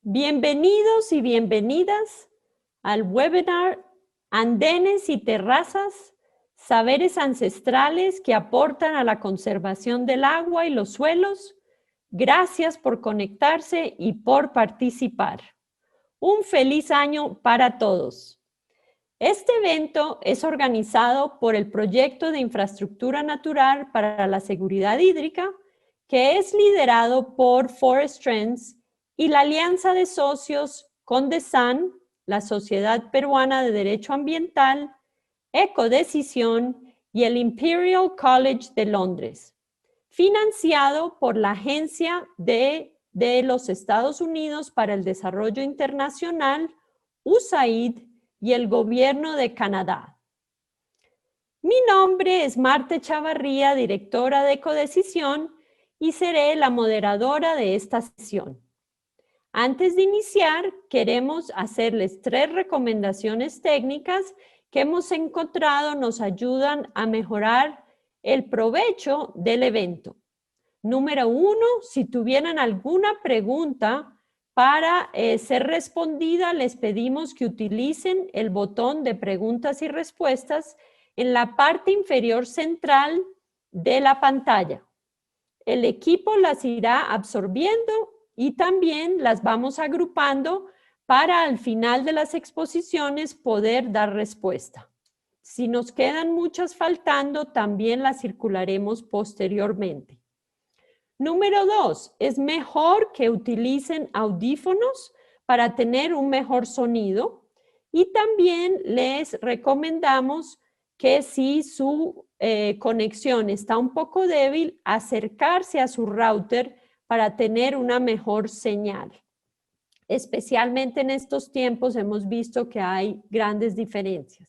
Bienvenidos y bienvenidas al webinar Andenes y Terrazas, saberes ancestrales que aportan a la conservación del agua y los suelos. Gracias por conectarse y por participar. Un feliz año para todos. Este evento es organizado por el Proyecto de Infraestructura Natural para la Seguridad Hídrica, que es liderado por Forest Trends y la alianza de socios Condesan, la Sociedad Peruana de Derecho Ambiental, Ecodecisión y el Imperial College de Londres, financiado por la Agencia de los Estados Unidos para el Desarrollo Internacional, USAID, y el Gobierno de Canadá. Mi nombre es Marta Chavarría, directora de Ecodecisión, y seré la moderadora de esta sesión. Antes de iniciar, queremos hacerles 3 recomendaciones técnicas que hemos encontrado nos ayudan a mejorar el provecho del evento. Número 1, si tuvieran alguna pregunta para ser respondida, les pedimos que utilicen el botón de preguntas y respuestas en la parte inferior central de la pantalla. El equipo las irá absorbiendo y también las vamos agrupando para al final de las exposiciones poder dar respuesta. Si nos quedan muchas faltando, también las circularemos posteriormente. Número 2, es mejor que utilicen audífonos para tener un mejor sonido y también les recomendamos que si su conexión está un poco débil, acercarse a su router para tener una mejor señal. Especialmente en estos tiempos hemos visto que hay grandes diferencias.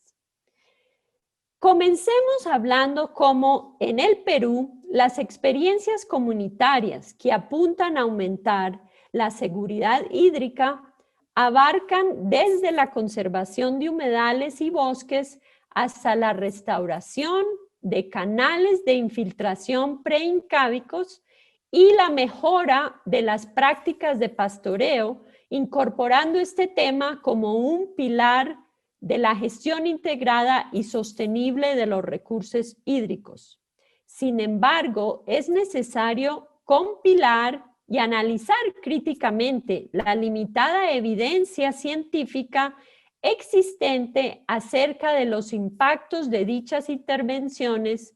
Comencemos hablando cómo en el Perú las experiencias comunitarias que apuntan a aumentar la seguridad hídrica abarcan desde la conservación de humedales y bosques hasta la restauración de canales de infiltración preincávicos y la mejora de las prácticas de pastoreo, incorporando este tema como un pilar de la gestión integrada y sostenible de los recursos hídricos. Sin embargo, es necesario compilar y analizar críticamente la limitada evidencia científica existente acerca de los impactos de dichas intervenciones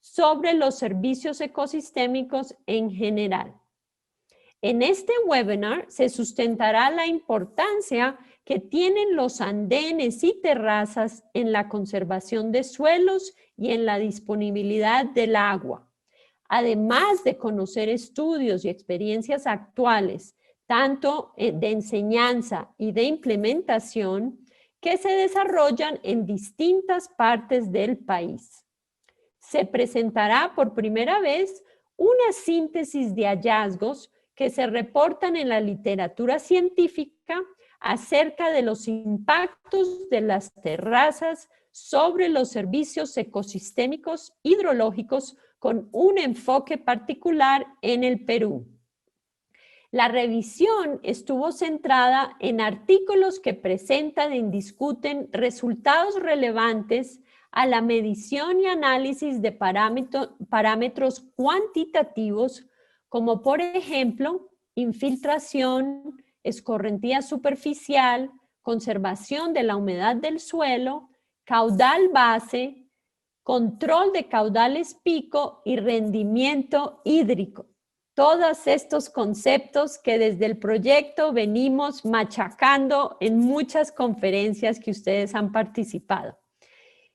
sobre los servicios ecosistémicos en general. En este webinar se sustentará la importancia que tienen los andenes y terrazas en la conservación de suelos y en la disponibilidad del agua. Además de conocer estudios y experiencias actuales, tanto de enseñanza y de implementación, que se desarrollan en distintas partes del país. Se presentará por primera vez una síntesis de hallazgos que se reportan en la literatura científica acerca de los impactos de las terrazas sobre los servicios ecosistémicos hidrológicos con un enfoque particular en el Perú. La revisión estuvo centrada en artículos que presentan y discuten resultados relevantes a la medición y análisis de parámetros cuantitativos, como por ejemplo, infiltración, escorrentía superficial, conservación de la humedad del suelo, caudal base, control de caudales pico y rendimiento hídrico. Todos estos conceptos que desde el proyecto venimos machacando en muchas conferencias que ustedes han participado.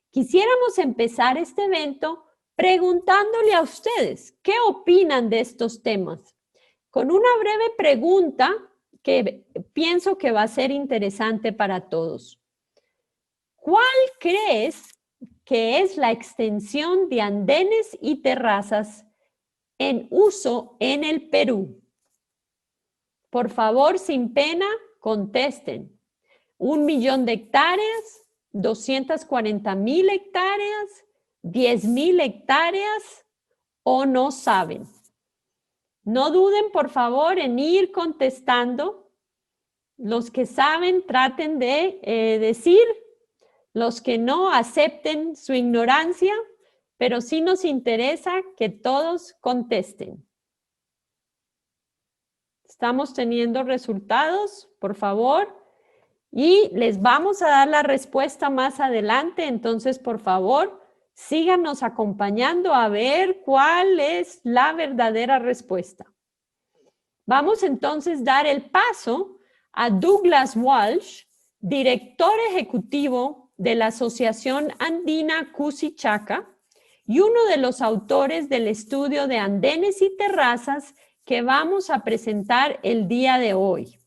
Quisiéramos empezar este evento preguntándole a ustedes, ¿qué opinan de estos temas? Con una breve pregunta que pienso que va a ser interesante para todos. ¿Cuál crees que es la extensión de andenes y terrazas en uso en el Perú? Por favor, sin pena, contesten. 1 millón de hectáreas, 240,000 hectáreas, 10,000 hectáreas o no saben. No duden, por favor, en ir contestando. Los que saben, traten de decir. Los que no, acepten su ignorancia, pero sí nos interesa que todos contesten. Estamos teniendo resultados, por favor. Y les vamos a dar la respuesta más adelante, entonces, por favor, síganos acompañando a ver cuál es la verdadera respuesta. Vamos entonces a dar el paso a Douglas Walsh, director ejecutivo de la Asociación Andina Cusichaca y uno de los autores del estudio de andenes y terrazas que vamos a presentar el día de hoy,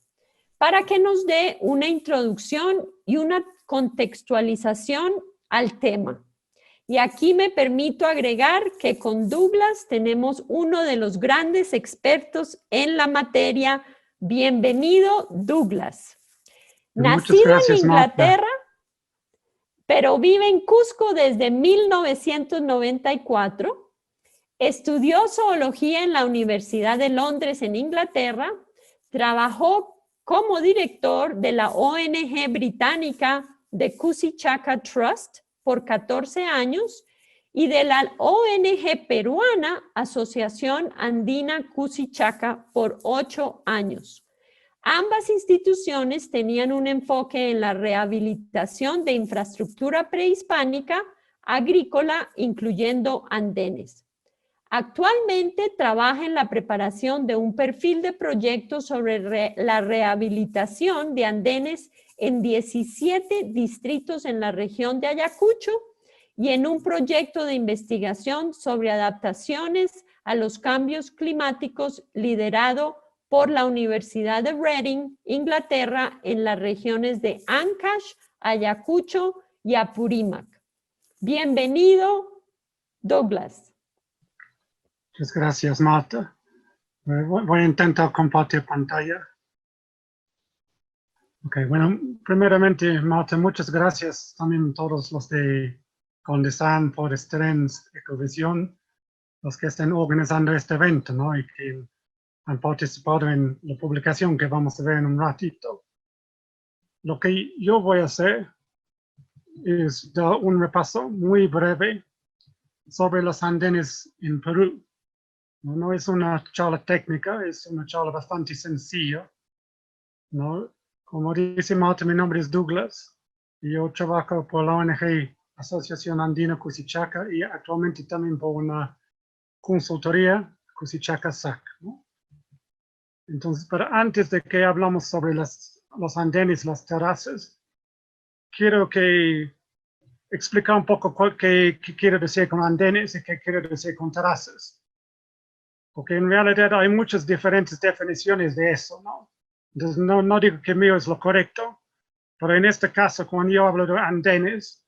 para que nos dé una introducción y una contextualización al tema. Y aquí me permito agregar que con Douglas tenemos uno de los grandes expertos en la materia. Bienvenido, Douglas. Muchas gracias, Nacido en Inglaterra, Marta. pero vive en Cusco desde 1994. Estudió zoología en la Universidad de Londres en Inglaterra. Trabajó como director de la ONG británica The Cusichaca Trust por 14 años y de la ONG peruana Asociación Andina Cusichaca por 8 años. Ambas instituciones tenían un enfoque en la rehabilitación de infraestructura prehispánica, agrícola, incluyendo andenes. Actualmente trabaja en la preparación de un perfil de proyectos sobre la rehabilitación de andenes en 17 distritos en la región de Ayacucho y en un proyecto de investigación sobre adaptaciones a los cambios climáticos liderado por la Universidad de Reading, Inglaterra, en las regiones de Ancash, Ayacucho y Apurímac. Bienvenido, Douglas. Muchas gracias, Marta. Voy a intentar compartir pantalla. Ok, bueno, primeramente, Marta, muchas gracias también a todos los de Condesan, Forest Trends, Ecovisión, los que estén organizando este evento, ¿no? Y que han participado en la publicación que vamos a ver en un ratito. Lo que yo voy a hacer es dar un repaso muy breve sobre los andenes en Perú. No es una charla técnica, es una charla bastante sencilla, ¿no? Como dice Marta, mi nombre es Douglas y yo trabajo por la ONG Asociación Andina Cusichaca y actualmente también por una consultoría Cusichaca SAC, ¿no? Entonces, pero antes de que hablamos sobre los andenes, las terrazas, quiero que explicar un poco qué quiero decir con andenes y qué quiero decir con terrazas. Porque en realidad hay muchas diferentes definiciones de eso, ¿no? Entonces, no digo que mío es lo correcto, pero en este caso, cuando yo hablo de andenes,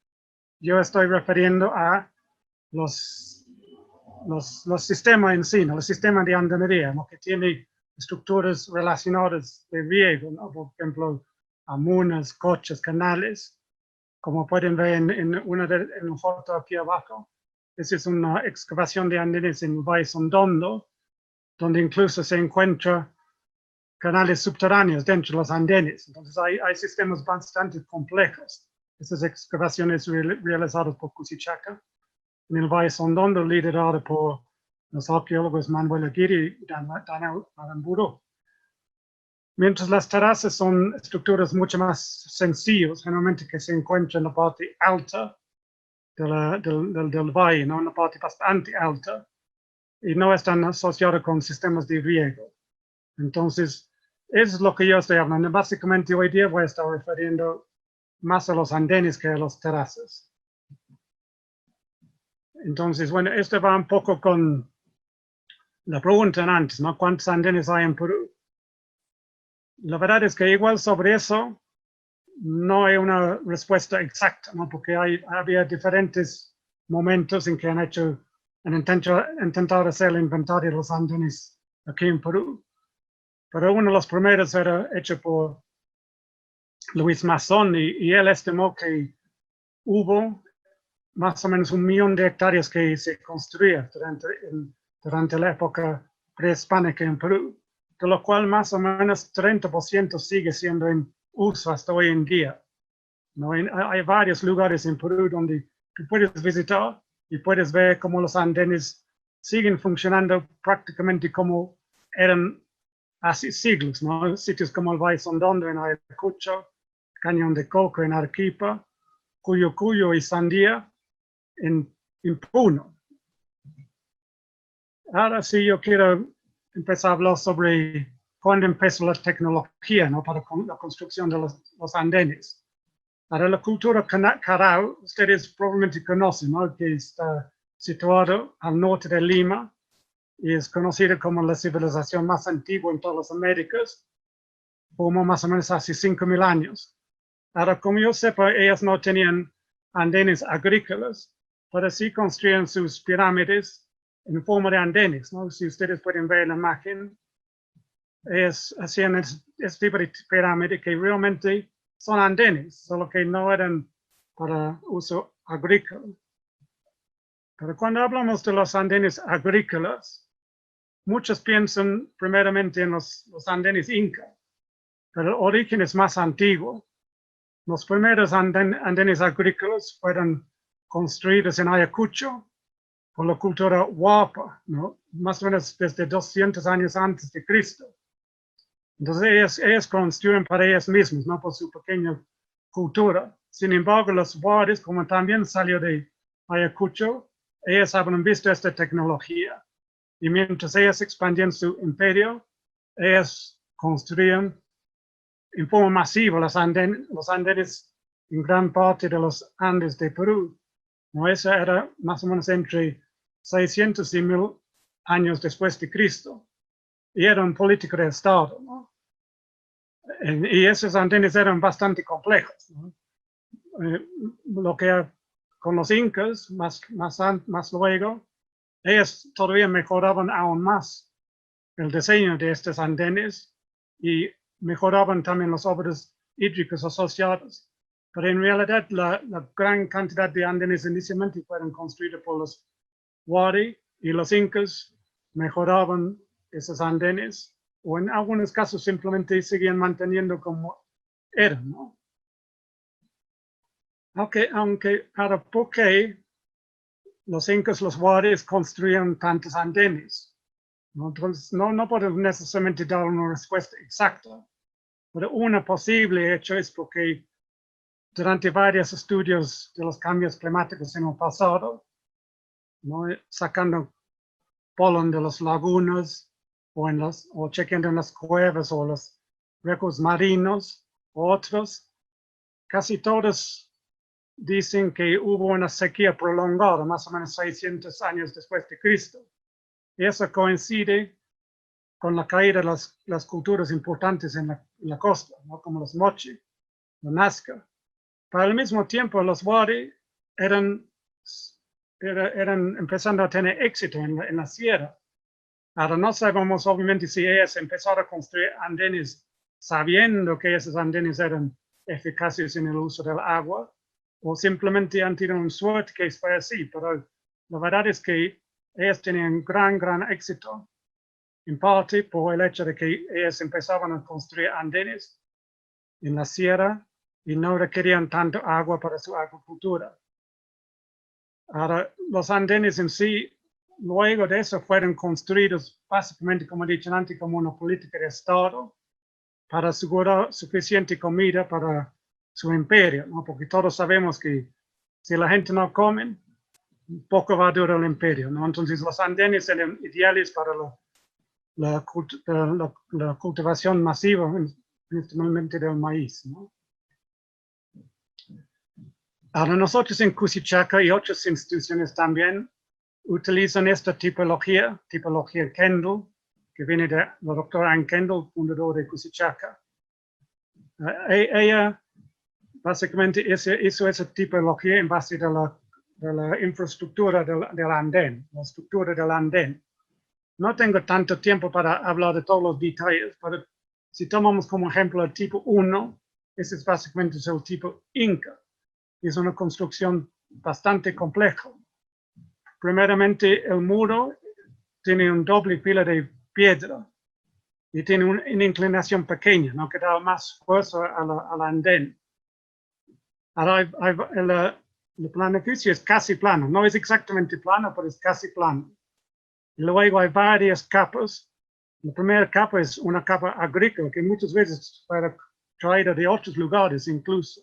yo estoy refiriendo a los sistemas en sí, ¿no? Los sistemas de andenería, ¿no? Que tiene estructuras relacionadas de riego, ¿no? Por ejemplo, amunas, coches, canales, como pueden ver en una foto aquí abajo. Esa es una excavación de andenes en Valle Sondondo, donde incluso se encuentran canales subterráneos dentro de los andenes. Entonces hay sistemas bastante complejos. Esas excavaciones realizadas por Cusichaca en el Valle Sondondo, liderado por los arqueólogos Manuel Aguirre y Daniel Aramburu. Mientras las terrazas son estructuras mucho más sencillas, generalmente que se encuentran en la parte alta del valle, ¿no? En la parte bastante alta, y no están asociadas con sistemas de riego. Entonces, eso es lo que yo estoy hablando. Básicamente hoy día voy a estar refiriendo más a los andenes que a las terrazas. Entonces, bueno, esto va un poco con la pregunta antes, ¿no? ¿Cuántos andenes hay en Perú? La verdad es que igual sobre eso no hay una respuesta exacta, ¿no? Porque había diferentes momentos en que han intentado hacer el inventario de los andenes aquí en Perú. Pero uno de los primeros era hecho por Luis Mazón y él estimó que hubo más o menos 1 millón de hectáreas que se construía durante la época prehispánica en Perú. de lo cual más o menos 30% sigue siendo en uso hasta hoy en día. ¿No? Hay varios lugares en Perú donde tú puedes visitar y puedes ver cómo los andenes siguen funcionando prácticamente como eran hace siglos, ¿no? Sitios como el Valle Sondondo en Ayacucho, Cañón de Coco en Arequipa, Cuyo Cuyo y Sandía en Puno. Ahora sí yo quiero empezar a hablar sobre cuándo empezó la tecnología, ¿no? Para la construcción de los andenes. Para la cultura Carao, ustedes probablemente conocen, ¿no? Que está situado al norte de Lima y es conocida como la civilización más antigua en todas las Américas, como más o menos hace 5.000 años. Ahora, como yo sepa, ellas no tenían andenes agrícolas, pero sí construían sus pirámides en forma de andenes, ¿no? Si ustedes pueden ver la imagen, ellas hacían este tipo de pirámide que realmente son andenes, solo que no eran para uso agrícola. Pero cuando hablamos de los andenes agrícolas, muchos piensan primeramente en los andenes inca, pero el origen es más antiguo. Los primeros andenes agrícolas fueron construidos en Ayacucho por la cultura Huapa, ¿no? Más o menos desde 200 años antes de Cristo. Entonces ellos construyen para ellos mismos, no por su pequeña cultura. Sin embargo, los Huares, como también salió de Ayacucho, ellos habían visto esta tecnología. Y mientras ellos expandían su imperio, ellos construían en forma masiva los andenes en gran parte de los Andes de Perú. ¿No? Eso era más o menos entre 600 y 1000 años después de Cristo. Y era un político de Estado, ¿no? Y esos andenes eran bastante complejos, ¿no? Lo que con los incas, más luego, ellos todavía mejoraban aún más el diseño de estos andenes y mejoraban también las obras hídricas asociadas. Pero en realidad la gran cantidad de andenes inicialmente fueron construidos por los Wari y los incas mejoraban esos andenes o en algunos casos simplemente seguían manteniendo como eran, ¿no? Aunque para por qué los incas, los Waris construían tantos andenes, ¿no? Entonces no podemos necesariamente dar una respuesta exacta, pero una posible hecho es porque durante varios estudios de los cambios climáticos en el pasado, ¿no? Sacando polen de las lagunas o chequeando en las cuevas o los recos marinos, otros, casi todos dicen que hubo una sequía prolongada, más o menos 600 años después de Cristo. Y eso coincide con la caída de las culturas importantes en la costa, ¿no? Como los Mochi, los Nazca. Pero al mismo tiempo, los Wari eran empezando a tener éxito en la sierra. Ahora no sabemos obviamente si ellos empezaron a construir andenes sabiendo que esos andenes eran eficaces en el uso del agua o simplemente han tenido un suerte que fue así, pero la verdad es que ellos tenían gran éxito, en parte por el hecho de que ellos empezaban a construir andenes en la sierra y no requerían tanto agua para su agricultura. Ahora, los andenes en sí, luego de eso, fueron construidos básicamente, como he dicho antes, como una política de Estado para asegurar suficiente comida para su imperio, ¿no? Porque todos sabemos que si la gente no come, poco va a durar el imperio, ¿no? Entonces los andenes eran ideales para la cultivación masiva, principalmente del maíz, ¿no? Ahora nosotros en Cusichaca y otras instituciones también utilizan esta tipología Kendall, que viene de la doctora Ann Kendall, fundadora de Cusichaca. Ella básicamente hizo esa tipología en base de la infraestructura del andén, la estructura del andén. No tengo tanto tiempo para hablar de todos los detalles, pero si tomamos como ejemplo el tipo 1, ese es básicamente el tipo Inca. Es una construcción bastante compleja. Primeramente, el muro tiene un doble fila de piedra y tiene una inclinación pequeña, ¿no? Que da más fuerza al andén. Ahora, el planificio es casi plano, no es exactamente plano, pero es casi plano. Y luego hay varias capas. La primera capa es una capa agrícola que muchas veces para traída de otros lugares incluso.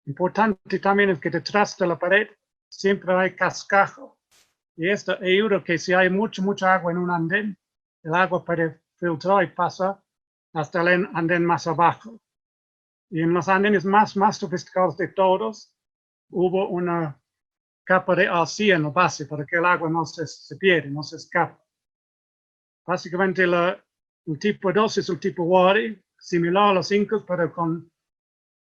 Importante también es que detrás de la pared siempre hay cascajo. Y esto ayuda que si hay mucha agua en un andén, el agua puede filtrar y pasar hasta el andén más abajo. Y en los andenes más sofisticados de todos, hubo una capa de arcilla en la base para que el agua no se pierda, no se escape. Básicamente el tipo 2 es el tipo Wadi, similar a los incas, pero con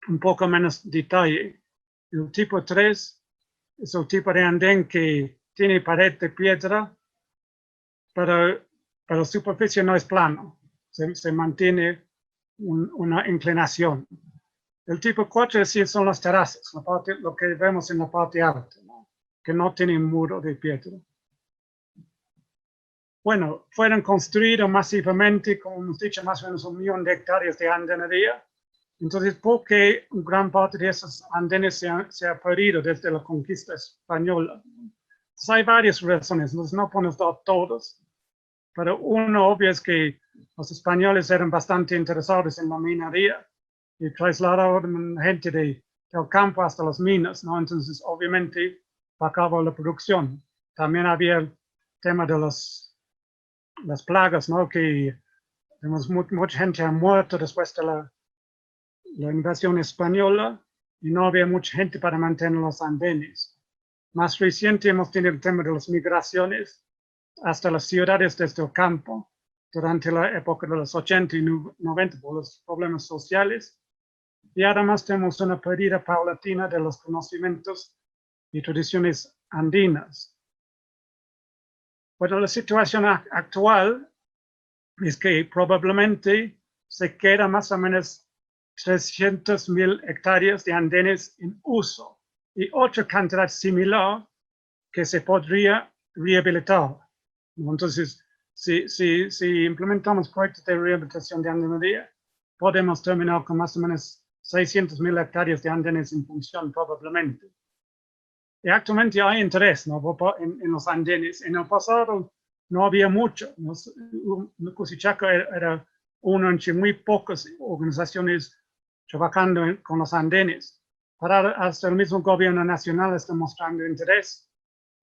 un poco menos detalle. El tipo 3 es el tipo de andén que tiene pared de piedra, pero la superficie no es plano, se mantiene una inclinación. El tipo 4 sí son las terrazas, lo que vemos en la parte alta, ¿no? Que no tienen muro de piedra. Bueno, fueron construidos masivamente, como hemos dicho, más o menos 1 millón de hectáreas de andenería. Entonces, ¿por qué gran parte de esos andenes se ha perdido desde la conquista española? Entonces, hay varias razones, no podemos dar todos, pero uno obvio es que los españoles eran bastante interesados en la minería y trasladaron gente del campo hasta las minas, ¿no? Entonces, obviamente, bajaba la producción. También había el tema de las plagas, ¿no? Que mucha gente ha muerto después de la invasión española y no había mucha gente para mantener los andenes. Más reciente hemos tenido el tema de las migraciones hasta las ciudades desde el campo durante la época de los 80 y 90 por los problemas sociales. Y además tenemos una pérdida paulatina de los conocimientos y tradiciones andinas. Bueno, la situación actual es que probablemente se queda más o menos 300.000 hectáreas de andenes en uso y otra cantidad similar que se podría rehabilitar. Entonces, si implementamos proyectos de rehabilitación de andenería, podemos terminar con más o menos 600.000 hectáreas de andenes en función probablemente. Y actualmente hay interés, ¿no? en los andenes. En el pasado no había mucho. Cusichaca era una entre muy pocas organizaciones trabajando con los andenes. Hasta el mismo gobierno nacional está mostrando interés.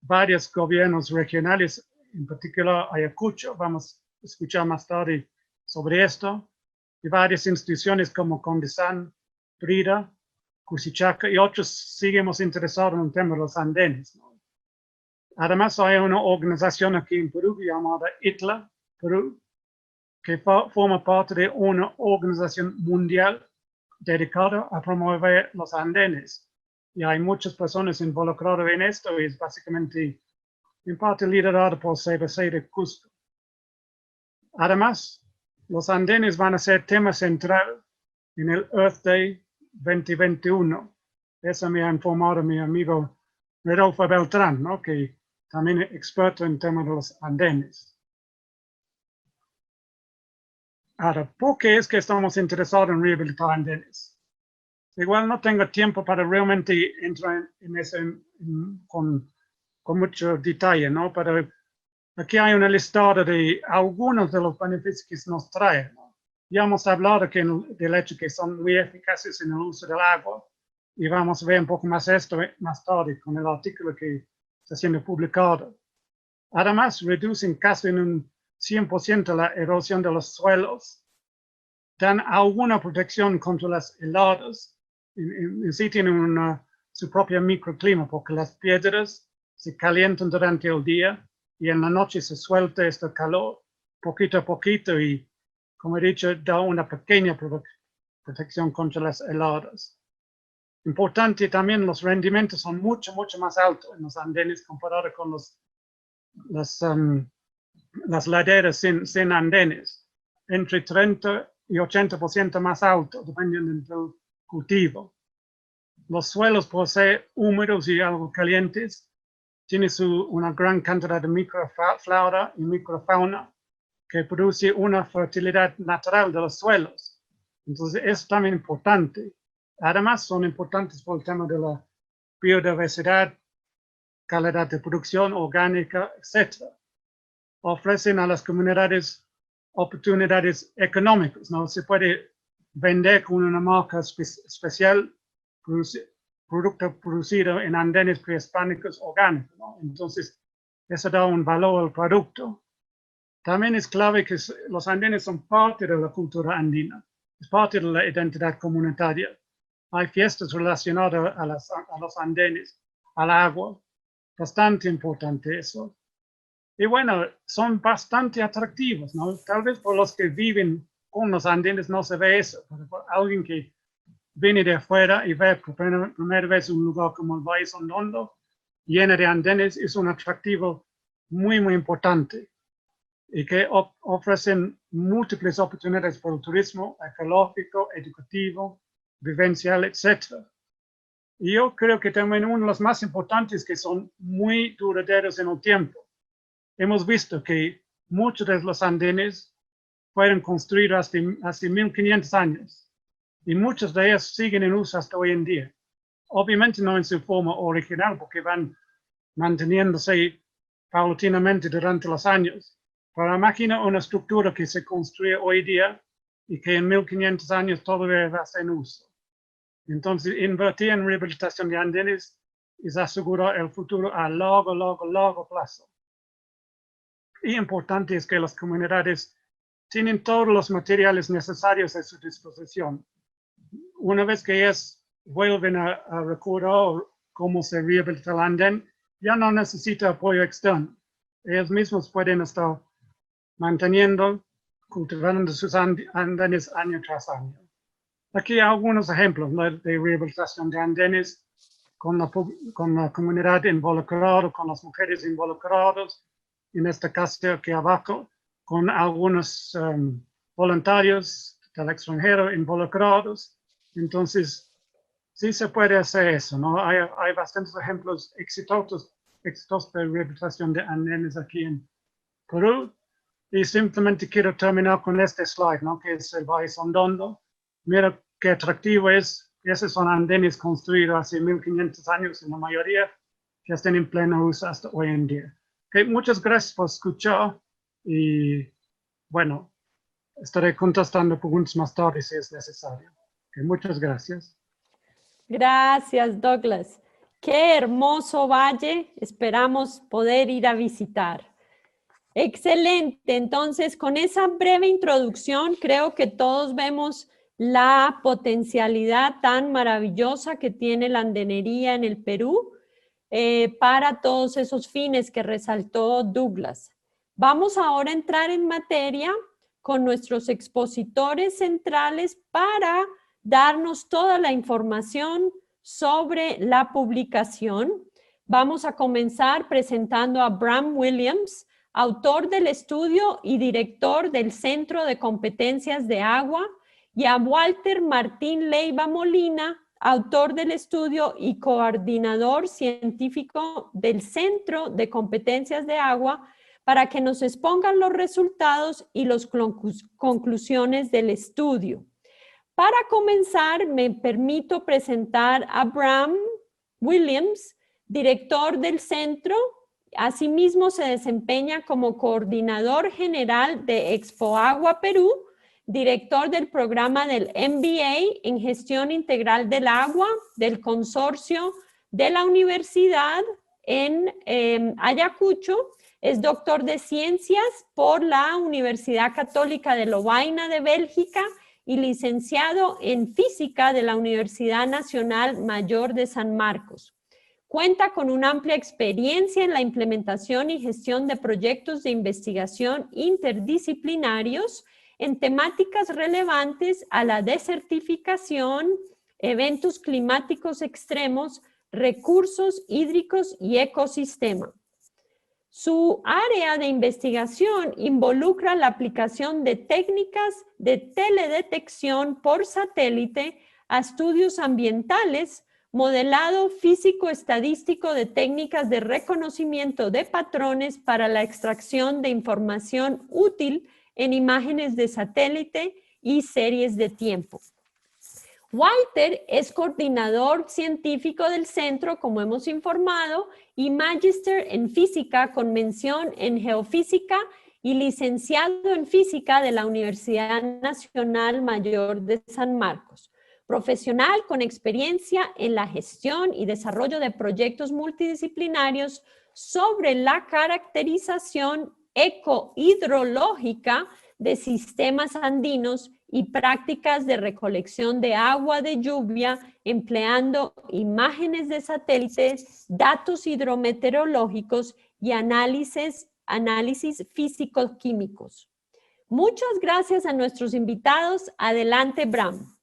Varios gobiernos regionales, en particular Ayacucho, vamos a escuchar más tarde sobre esto, y varias instituciones como Condesán, Prida, Cusichaca y otros seguimos interesados en el tema de los andenes, ¿no? Además, hay una organización aquí en Perú llamada ITLA, Perú, que forma parte de una organización mundial dedicada a promover los andenes. Y hay muchas personas involucradas en esto y es básicamente en parte liderado por CBC de Cusco. Además, los andenes van a ser tema central en el Earth Day 2021. Eso me ha informado mi amigo Rodolfo Beltrán, ¿no? Que también es experto en temas de los andenes. Ahora, ¿por qué es que estamos interesados en rehabilitar andenes? Igual no tengo tiempo para realmente entrar en eso con mucho detalle, ¿no? Pero aquí hay una lista de algunos de los beneficios que nos trae, ¿no? Ya hemos hablado del hecho que son muy eficaces en el uso del agua y vamos a ver un poco más esto más tarde con el artículo que está siendo publicado. Además, reducen casi en un 100% la erosión de los suelos, dan alguna protección contra las heladas, sí tienen su propio microclima porque las piedras se calientan durante el día y en la noche se suelta este calor poquito a poquito y, como he dicho, da una pequeña protección contra las heladas. Importante también, los rendimientos son mucho más altos en los andenes comparado con las laderas sin andenes, entre 30 y 80% más alto, dependiendo del cultivo. Los suelos, por ser húmedos y algo calientes, tienen una gran cantidad de microflora y microfauna que produce una fertilidad natural de los suelos. Entonces, es también importante. Además, son importantes por el tema de la biodiversidad, calidad de producción orgánica, etc. Ofrecen a las comunidades oportunidades económicas, ¿no? Se puede vender con una marca especial producto producido en andenes prehispánicos orgánicos, ¿no? Entonces, eso da un valor al producto. También es clave que los andenes son parte de la cultura andina, es parte de la identidad comunitaria. Hay fiestas relacionadas a los andenes, al agua, bastante importante eso. Y bueno, son bastante atractivos, ¿no? Tal vez por los que viven con los andenes no se ve eso, pero por alguien que viene de afuera y ve por primera vez un lugar como el Valle Sondondo, lleno de andenes, es un atractivo muy, muy importante y que ofrecen múltiples oportunidades por el turismo ecológico, educativo, vivencial, etc. Y yo creo que también uno de los más importantes que son muy duraderos en el tiempo. Hemos visto que muchos de los andenes fueron construidos hace 1500 años y muchos de ellos siguen en uso hasta hoy en día. Obviamente no en su forma original porque van manteniéndose paulatinamente durante los años. Pero imagina una estructura que se construye hoy día y que en 1500 años todavía va a estar en uso. Entonces, invertir en rehabilitación de andenes es asegurar el futuro a largo plazo. Y importante es que las comunidades tienen todos los materiales necesarios a su disposición. Una vez que ellas vuelven a recordar cómo se rehabilita el andén, ya no necesita apoyo externo. Ellos mismos pueden estar manteniendo, cultivando sus andenes año tras año. Aquí hay algunos ejemplos de rehabilitación de andenes con la comunidad involucrada, con las mujeres involucradas, en este caso aquí abajo, con algunos voluntarios del extranjero involucrados. Entonces, sí se puede hacer eso, ¿no? Hay bastantes ejemplos exitosos de rehabilitación de andenes aquí en Perú. Y simplemente quiero terminar con este slide, ¿no? Que es el Valle Sondondo. Mira qué atractivo es. Esos son andenes construidos hace 1500 años, en la mayoría, que están en pleno uso hasta hoy en día. Okay, muchas gracias por escuchar y, bueno, estaré contestando preguntas más tarde si es necesario. Okay, muchas gracias. Gracias, Douglas. Qué hermoso valle. Esperamos poder ir a visitar. Excelente. Entonces, con esa breve introducción, creo que todos vemos la potencialidad tan maravillosa que tiene la andenería en el Perú para todos esos fines que resaltó Douglas. Vamos ahora a entrar en materia con nuestros expositores centrales para darnos toda la información sobre la publicación. Vamos a comenzar presentando a Bram Williams, autor del estudio y director del Centro de Competencias de Agua, y a Walter Martín Leiva Molina, autor del estudio y coordinador científico del Centro de Competencias de Agua, para que nos expongan los resultados y las conclusiones del estudio. Para comenzar, me permito presentar a Bram Williams, director del centro. Asimismo, se desempeña como coordinador general de Expoagua Perú, director del programa del MBA en Gestión Integral del Agua del Consorcio de la Universidad en Ayacucho. Es doctor de Ciencias por la Universidad Católica de Lovaina de Bélgica y licenciado en Física de la Universidad Nacional Mayor de San Marcos. Cuenta con una amplia experiencia en la implementación y gestión de proyectos de investigación interdisciplinarios en temáticas relevantes a la desertificación, eventos climáticos extremos, recursos hídricos y ecosistema. Su área de investigación involucra la aplicación de técnicas de teledetección por satélite a estudios ambientales, modelado físico-estadístico de técnicas de reconocimiento de patrones para la extracción de información útil en imágenes de satélite y series de tiempo. Walter es coordinador científico del centro, como hemos informado, y magíster en física con mención en geofísica y licenciado en física de la Universidad Nacional Mayor de San Marcos. Profesional con experiencia en la gestión y desarrollo de proyectos multidisciplinarios sobre la caracterización ecohidrológica de sistemas andinos y prácticas de recolección de agua de lluvia empleando imágenes de satélites, datos hidrometeorológicos y análisis físico-químicos. Muchas gracias a nuestros invitados. Adelante, Bram.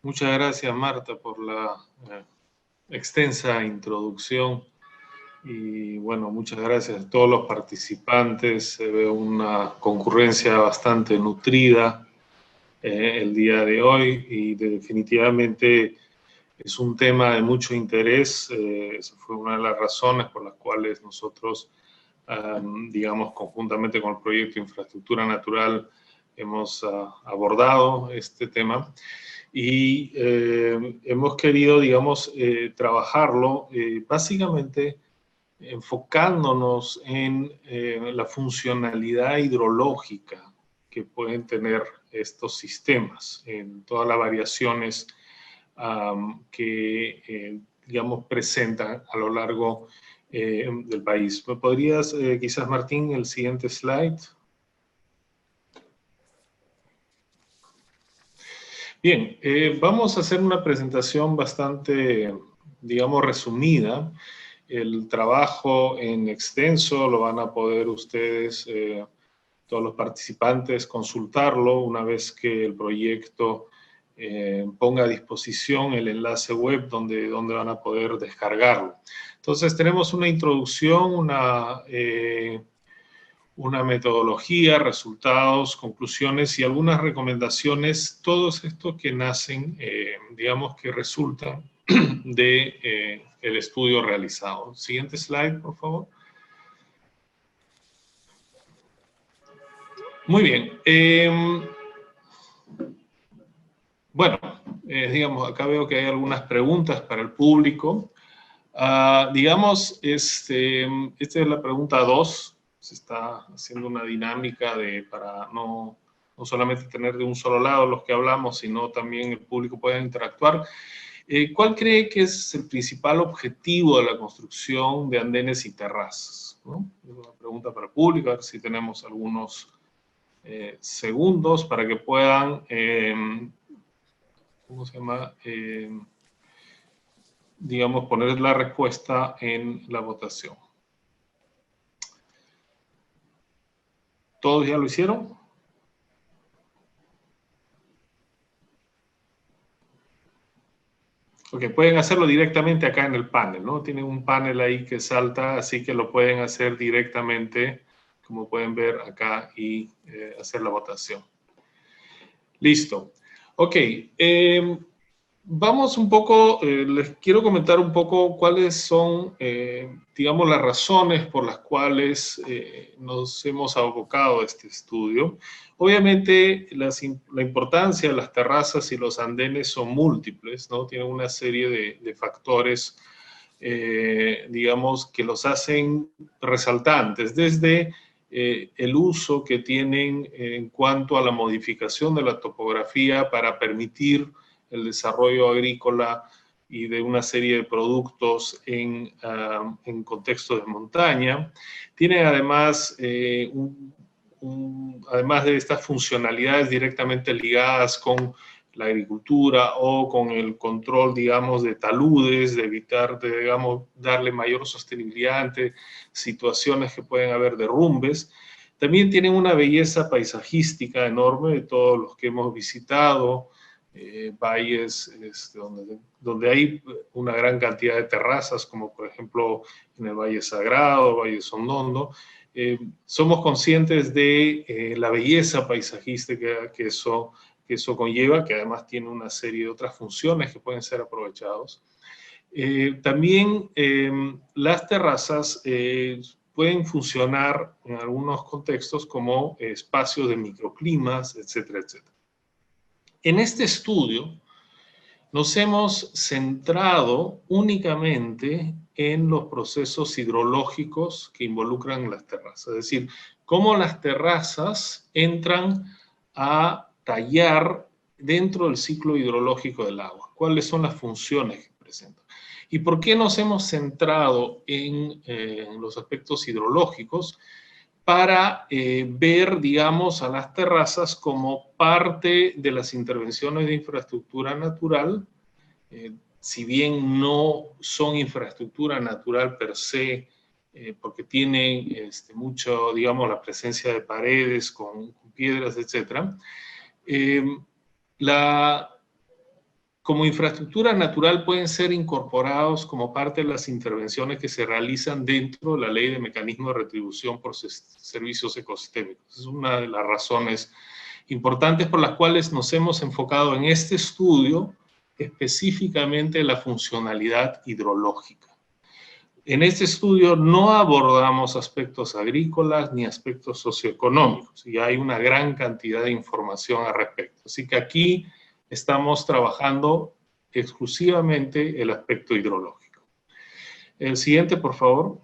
Muchas gracias, Marta, por la extensa introducción. Y bueno, muchas gracias a todos los participantes. Se ve una concurrencia bastante nutrida el día de hoy y definitivamente es un tema de mucho interés. Esa fue una de las razones por las cuales nosotros, digamos, conjuntamente con el proyecto Infraestructura Natural, hemos abordado este tema. Y hemos querido, digamos, trabajarlo básicamente enfocándonos en la funcionalidad hidrológica que pueden tener estos sistemas, en todas las variaciones que, digamos, presentan a lo largo del país. ¿Me podrías, quizás, Martín, el siguiente slide? Bien, vamos a hacer una presentación bastante, digamos, resumida. El trabajo en extenso lo van a poder ustedes, todos los participantes, consultarlo una vez que el proyecto ponga a disposición el enlace web donde van a poder descargarlo. Entonces tenemos una introducción, una metodología, resultados, conclusiones y algunas recomendaciones, todos estos que nacen, digamos que resultan de el estudio realizado. Siguiente slide, por favor. Muy bien. Bueno, digamos, acá veo que hay algunas preguntas para el público. Digamos, esta es la pregunta 2. Se está haciendo una dinámica para no solamente tener de un solo lado los que hablamos, sino también el público pueda interactuar. ¿Cuál cree que es el principal objetivo de la construcción de andenes y terrazas? ¿No? Es una pregunta para el público, a ver si tenemos algunos segundos para que puedan, ¿cómo se llama? Digamos, poner la respuesta en la votación. ¿Todos ya lo hicieron? Ok, pueden hacerlo directamente acá en el panel, ¿no? Tienen un panel ahí que salta, así que lo pueden hacer directamente, como pueden ver acá, y hacer la votación. Listo. Ok, vamos un poco, les quiero comentar un poco cuáles son, digamos, las razones por las cuales nos hemos abocado a este estudio. Obviamente, la importancia de las terrazas y los andenes son múltiples, ¿no? Tienen una serie de factores, digamos, que los hacen resaltantes, desde el uso que tienen en cuanto a la modificación de la topografía para permitir el desarrollo agrícola y de una serie de productos en contextos de montaña. Tiene además, además de estas funcionalidades directamente ligadas con la agricultura o con el control, digamos, de taludes, de evitar, digamos, darle mayor sostenibilidad ante situaciones que pueden haber derrumbes. También tienen una belleza paisajística enorme de todos los que hemos visitado, valles donde hay una gran cantidad de terrazas, como por ejemplo en el Valle Sagrado, Valle Sondondo. Somos conscientes de la belleza paisajística que que eso conlleva, que además tiene una serie de otras funciones que pueden ser aprovechados. También las terrazas pueden funcionar en algunos contextos como espacios de microclimas, etcétera, etcétera. En este estudio nos hemos centrado únicamente en los procesos hidrológicos que involucran las terrazas, es decir, cómo las terrazas entran a tallar dentro del ciclo hidrológico del agua, cuáles son las funciones que presentan. ¿Y por qué nos hemos centrado en los aspectos hidrológicos? Para ver, digamos, a las terrazas como parte de las intervenciones de infraestructura natural, si bien no son infraestructura natural per se, porque tienen mucho, digamos, la presencia de paredes con piedras, etc. Como infraestructura natural pueden ser incorporados como parte de las intervenciones que se realizan dentro de la Ley de Mecanismos de Retribución por Servicios Ecosistémicos. Es una de las razones importantes por las cuales nos hemos enfocado en este estudio específicamente en la funcionalidad hidrológica. En este estudio no abordamos aspectos agrícolas ni aspectos socioeconómicos, y hay una gran cantidad de información al respecto. Así que aquí estamos trabajando exclusivamente el aspecto hidrológico. El siguiente, por favor.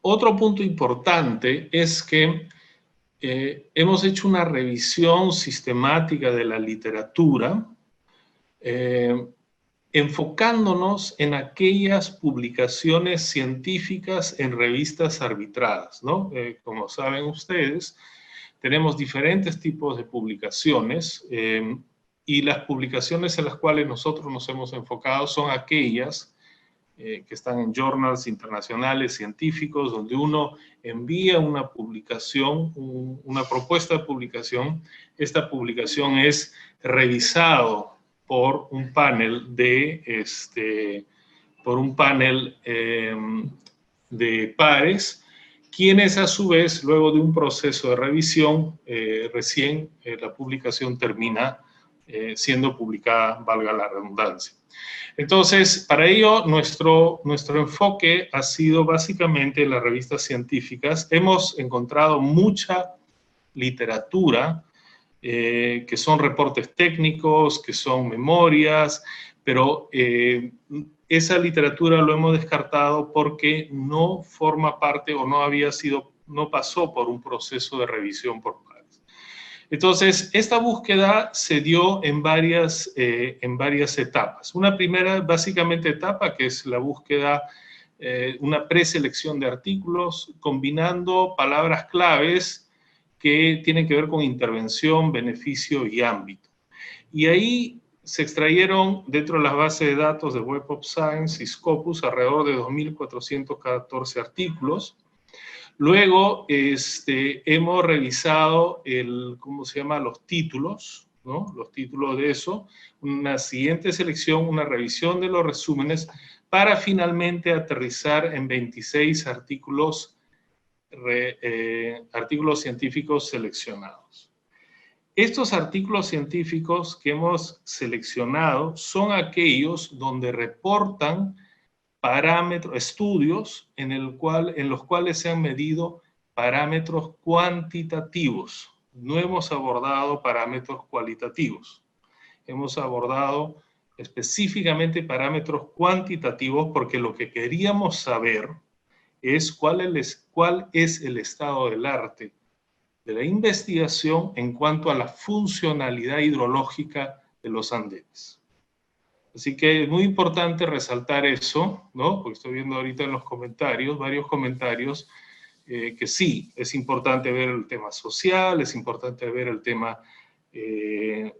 Otro punto importante es que hemos hecho una revisión sistemática de la literatura, enfocándonos en aquellas publicaciones científicas en revistas arbitradas, ¿no? Como saben ustedes, tenemos diferentes tipos de publicaciones y las publicaciones en las cuales nosotros nos hemos enfocado son aquellas que están en journals internacionales científicos, donde uno envía una publicación, una propuesta de publicación. Esta publicación es revisado por un panel de pares, quienes a su vez, luego de un proceso de revisión, recién la publicación termina siendo publicada, valga la redundancia. Entonces, para ello, nuestro enfoque ha sido básicamente en las revistas científicas. Hemos encontrado mucha literatura, que son reportes técnicos, que son memorias, pero esa literatura lo hemos descartado porque no forma parte o no pasó por un proceso de revisión por pares. Entonces, esta búsqueda se dio en varias etapas. Una primera, básicamente, etapa, que es la búsqueda, una preselección de artículos, combinando palabras claves que tienen que ver con intervención, beneficio y ámbito. Y ahí se extrayeron dentro de las bases de datos de Web of Science y Scopus alrededor de 2.414 artículos. Luego hemos revisado los títulos, ¿no? Los títulos de eso, una siguiente selección, una revisión de los resúmenes, para finalmente aterrizar en 26 artículos científicos seleccionados. Estos artículos científicos que hemos seleccionado son aquellos donde reportan parámetros, estudios en los cuales se han medido parámetros cuantitativos. No hemos abordado parámetros cualitativos. Hemos abordado específicamente parámetros cuantitativos porque lo que queríamos saber es cuál es el estado del arte de la investigación en cuanto a la funcionalidad hidrológica de los andenes. Así que es muy importante resaltar eso, ¿no? Porque estoy viendo ahorita en los comentarios, varios comentarios, que sí, es importante ver el tema social, es importante ver el tema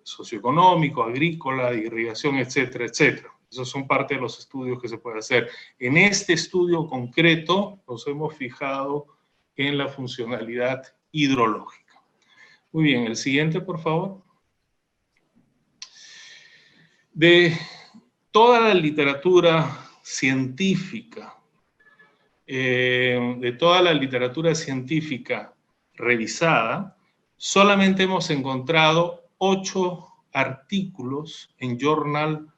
socioeconómico, agrícola, de irrigación, etcétera, etcétera. Esos son parte de los estudios que se puede hacer. En este estudio concreto nos hemos fijado en la funcionalidad hidrológica. Muy bien, el siguiente, por favor. De toda la literatura científica, revisada, solamente hemos encontrado 8 artículos en journal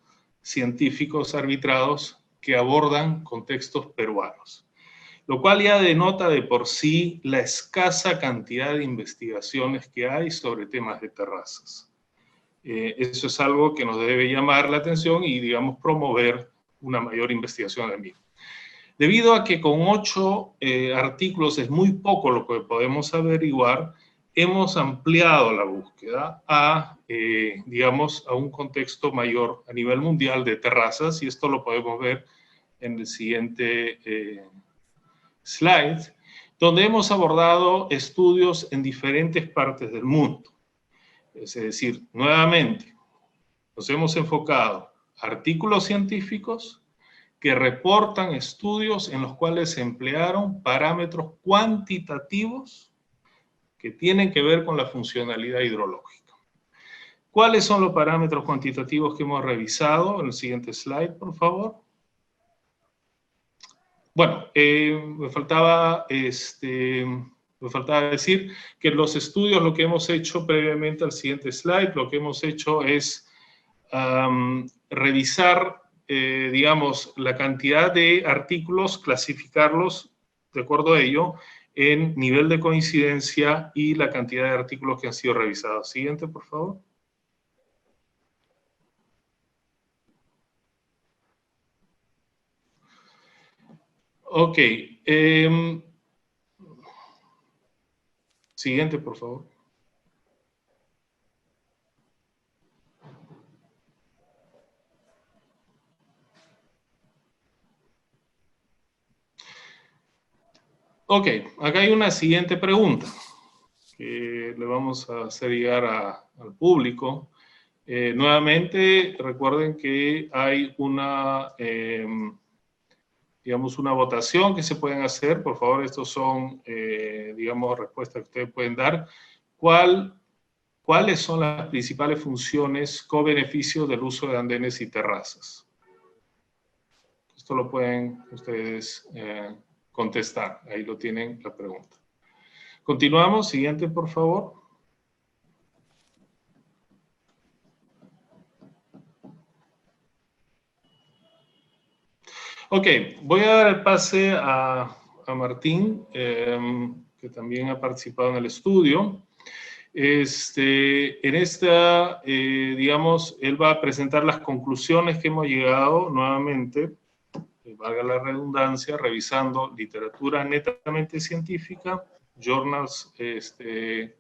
científicos arbitrados que abordan contextos peruanos, lo cual ya denota de por sí la escasa cantidad de investigaciones que hay sobre temas de terrazas. Eso es algo que nos debe llamar la atención y, digamos, promover una mayor investigación del mismo. Debido a que con 8 artículos es muy poco lo que podemos averiguar, hemos ampliado la búsqueda a, digamos, a un contexto mayor a nivel mundial de terrazas, y esto lo podemos ver en el siguiente slide, donde hemos abordado estudios en diferentes partes del mundo. Es decir, nuevamente, nos hemos enfocado a artículos científicos que reportan estudios en los cuales se emplearon parámetros cuantitativos que tienen que ver con la funcionalidad hidrológica. ¿Cuáles son los parámetros cuantitativos que hemos revisado? En el siguiente slide, por favor. Bueno, me faltaba decir que los estudios, lo que hemos hecho previamente al siguiente slide, lo que hemos hecho es revisar, digamos, la cantidad de artículos, clasificarlos de acuerdo a ello, en nivel de coincidencia y la cantidad de artículos que han sido revisados. Siguiente, por favor. Ok. Siguiente, por favor. Ok, acá hay una siguiente pregunta que le vamos a hacer llegar al público. Nuevamente, recuerden que hay una, digamos, una votación que se pueden hacer. Por favor, estos son, digamos, respuestas que ustedes pueden dar. ¿Cuáles son las principales funciones co-beneficio del uso de andenes y terrazas? Esto lo pueden ustedes contestar. Ahí lo tienen la pregunta. Continuamos. Siguiente, por favor. Ok, voy a dar el pase a Martín, que también ha participado en el estudio. En esta, digamos, él va a presentar las conclusiones que hemos llegado nuevamente, valga la redundancia, revisando literatura netamente científica, journals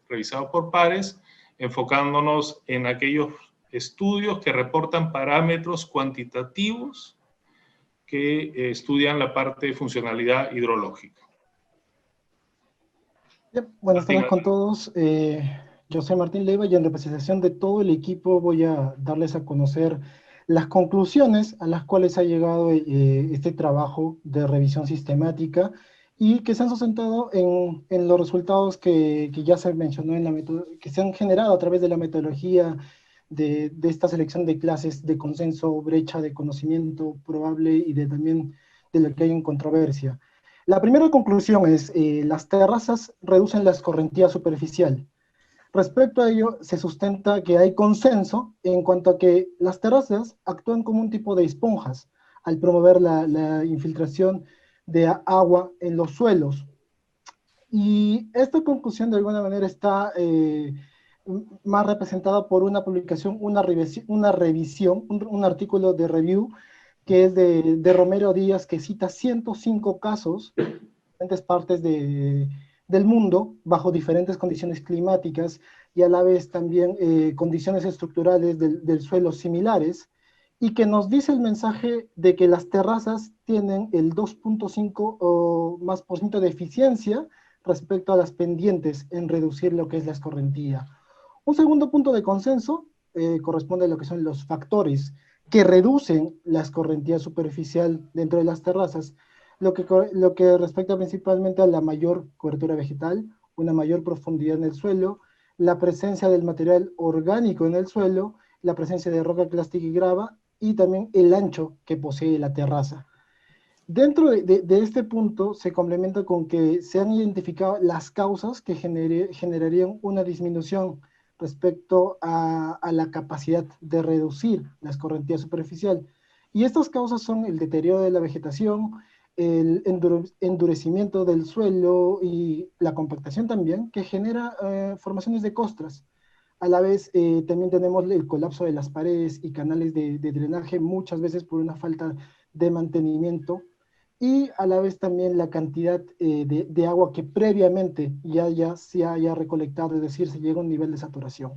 revisados por pares, enfocándonos en aquellos estudios que reportan parámetros cuantitativos que estudian la parte de funcionalidad hidrológica. Buenas tardes con todos. Yo soy Martín Leiva y en representación de todo el equipo voy a darles a conocer las conclusiones a las cuales ha llegado este trabajo de revisión sistemática y que se han sustentado en los resultados que ya se mencionó en la que se han generado a través de la metodología de esta selección de clases de consenso, brecha de conocimiento probable y también de lo que hay en controversia. La primera conclusión es las terrazas reducen la escorrentía superficial. Respecto a ello, se sustenta que hay consenso en cuanto a que las terrazas actúan como un tipo de esponjas al promover la infiltración de agua en los suelos. Y esta conclusión de alguna manera está más representada por una publicación, una revisión, un artículo de review que es de Romero Díaz, que cita 105 casos en diferentes partes del mundo, bajo diferentes condiciones climáticas y a la vez también condiciones estructurales del suelo similares, y que nos dice el mensaje de que las terrazas tienen el 2.5 o más por ciento de eficiencia respecto a las pendientes en reducir lo que es la escorrentía. Un segundo punto de consenso corresponde a lo que son los factores que reducen la escorrentía superficial dentro de las terrazas, lo que respecta principalmente a la mayor cobertura vegetal, una mayor profundidad en el suelo, la presencia del material orgánico en el suelo, la presencia de roca clástica y grava, y también el ancho que posee la terraza. Dentro de este punto se complementa con que se han identificado las causas que generarían una disminución respecto a la capacidad de reducir la escorrentía superficial. Y estas causas son el deterioro de la vegetación, el endurecimiento del suelo y la compactación también, que genera formaciones de costras. A la vez, también tenemos el colapso de las paredes y canales de drenaje, muchas veces por una falta de mantenimiento, y a la vez también la cantidad de agua que previamente ya se haya recolectado, es decir, se llega a un nivel de saturación.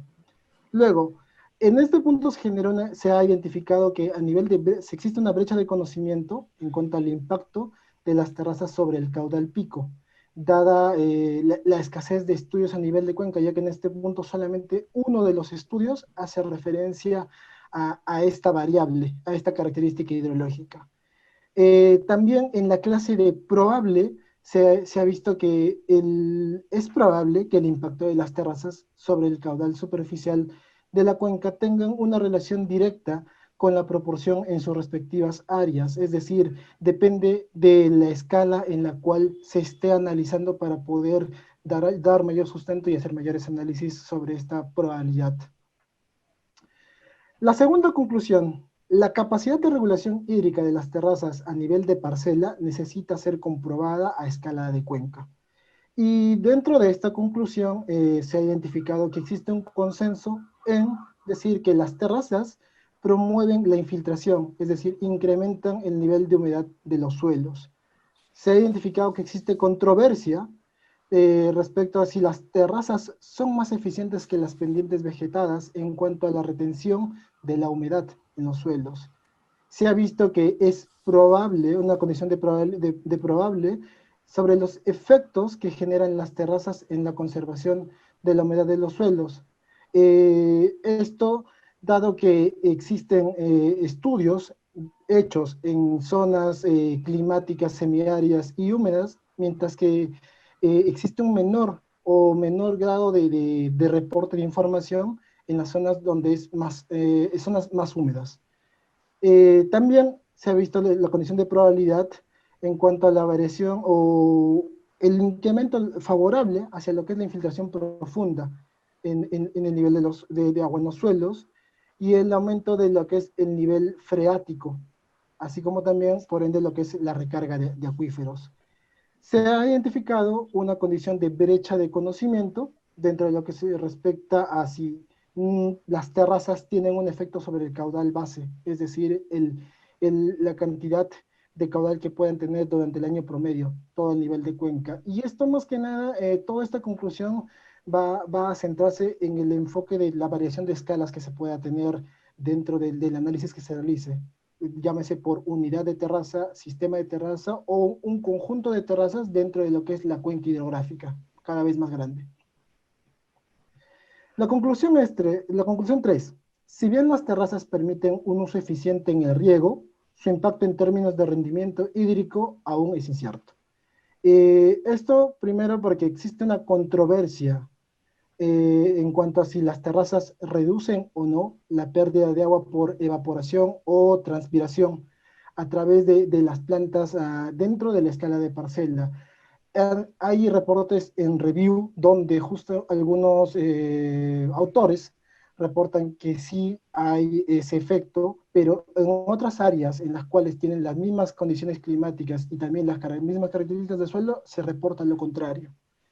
Luego, en este punto se ha identificado que a nivel se existe una brecha de conocimiento en cuanto al impacto de las terrazas sobre el caudal pico, dada la escasez de estudios a nivel de cuenca, ya que en este punto solamente uno de los estudios hace referencia a esta variable, a esta característica hidrológica. También en la clase de probable se ha visto que es probable que el impacto de las terrazas sobre el caudal superficial de la cuenca tengan una relación directa con la proporción en sus respectivas áreas, es decir, depende de la escala en la cual se esté analizando para poder dar mayor sustento y hacer mayores análisis sobre esta probabilidad. La segunda conclusión: la capacidad de regulación hídrica de las terrazas a nivel de parcela necesita ser comprobada a escala de cuenca. Y dentro de esta conclusión se ha identificado que existe un consenso en decir que las terrazas promueven la infiltración, es decir, incrementan el nivel de humedad de los suelos. Se ha identificado que existe controversia respecto a si las terrazas son más eficientes que las pendientes vegetadas en cuanto a la retención de la humedad en los suelos. Se ha visto que es probable, una condición de probable sobre los efectos que generan las terrazas en la conservación de la humedad de los suelos. Esto, dado que existen estudios hechos en zonas climáticas semiáridas y húmedas, mientras que existe un menor grado de reporte de información en las zonas donde zonas más húmedas. También se ha visto la condición de probabilidad en cuanto a la variación o el incremento favorable hacia lo que es la infiltración profunda en el nivel de agua en los suelos, y el aumento de lo que es el nivel freático, así como también, por ende, lo que es la recarga de acuíferos. Se ha identificado una condición de brecha de conocimiento dentro de lo que se respecta a si las terrazas tienen un efecto sobre el caudal base, es decir, la cantidad de caudal que puedan tener durante el año promedio, todo el nivel de cuenca. Y esto más que nada, toda esta conclusión va a centrarse en el enfoque de la variación de escalas que se pueda tener dentro del análisis que se realice, llámese por unidad de terraza, sistema de terraza o un conjunto de terrazas dentro de lo que es la cuenca hidrográfica, cada vez más grande. La conclusión 3. Si bien las terrazas permiten un uso eficiente en el riego, su impacto en términos de rendimiento hídrico aún es incierto. Esto primero porque existe una controversia en cuanto a si las terrazas reducen o no la pérdida de agua por evaporación o transpiración a través de las plantas dentro de la escala de parcela. Hay reportes en review donde justo algunos autores reportan que sí hay ese efecto, pero en otras áreas en las cuales tienen las mismas condiciones climáticas y también las mismas características del suelo, se reporta lo contrario.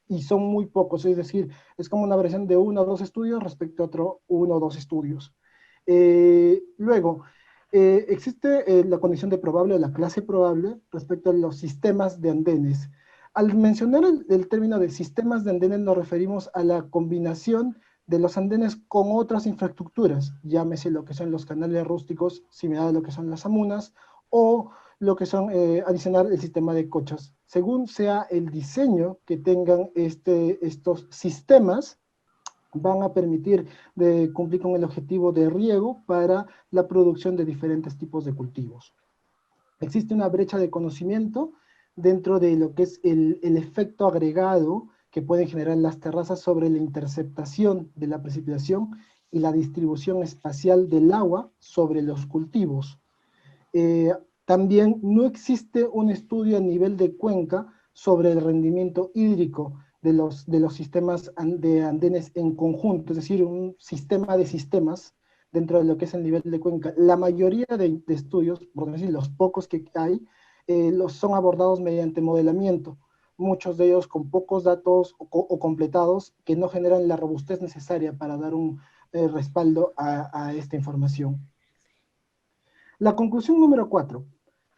Y son muy pocos, es decir, es como una variación de 1 o 2 estudios respecto a otro 1 o 2 estudios. Luego, existe la condición de probable o la clase probable respecto a los sistemas de andenes. Al mencionar el término de sistemas de andenes nos referimos a la combinación de los andenes con otras infraestructuras, llámese lo que son los canales rústicos, similar a lo que son las amunas, o lo que son adicionar el sistema de cochas. Según sea el diseño que tengan estos sistemas, van a permitir cumplir con el objetivo de riego para la producción de diferentes tipos de cultivos. Existe una brecha de conocimiento dentro de lo que es el efecto agregado que pueden generar las terrazas sobre la interceptación de la precipitación y la distribución espacial del agua sobre los cultivos. También no existe un estudio a nivel de cuenca sobre el rendimiento hídrico de los sistemas de andenes en conjunto, es decir, un sistema de sistemas dentro de lo que es el nivel de cuenca. La mayoría de estudios, por decir, los pocos que hay, son abordados mediante modelamiento, muchos de ellos con pocos datos o completados que no generan la robustez necesaria para dar un respaldo a esta información. La conclusión número 4.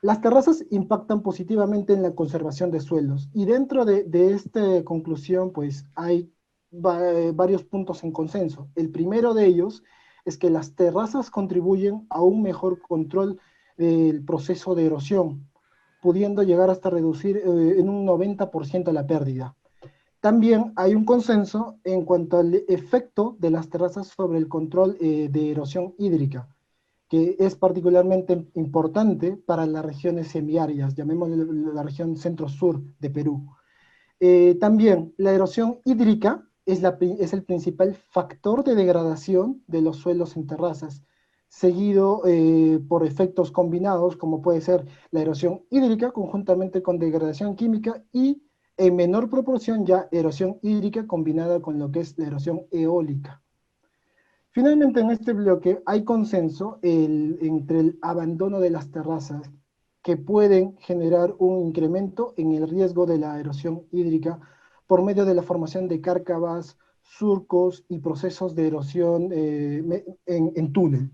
Las terrazas impactan positivamente en la conservación de suelos, y dentro de esta conclusión pues hay varios puntos en consenso. El primero de ellos es que las terrazas contribuyen a un mejor control del proceso de erosión, pudiendo llegar hasta reducir en un 90% la pérdida. También hay un consenso en cuanto al efecto de las terrazas sobre el control de erosión hídrica, que es particularmente importante para las regiones semiáridas, llamémosle la región centro-sur de Perú. También la erosión hídrica es el principal factor de degradación de los suelos en terrazas, seguido por efectos combinados, como puede ser la erosión hídrica conjuntamente con degradación química y, en menor proporción, ya erosión hídrica combinada con lo que es la erosión eólica. Finalmente, en este bloque hay consenso entre el abandono de las terrazas, que pueden generar un incremento en el riesgo de la erosión hídrica por medio de la formación de cárcavas, surcos y procesos de erosión en túnel.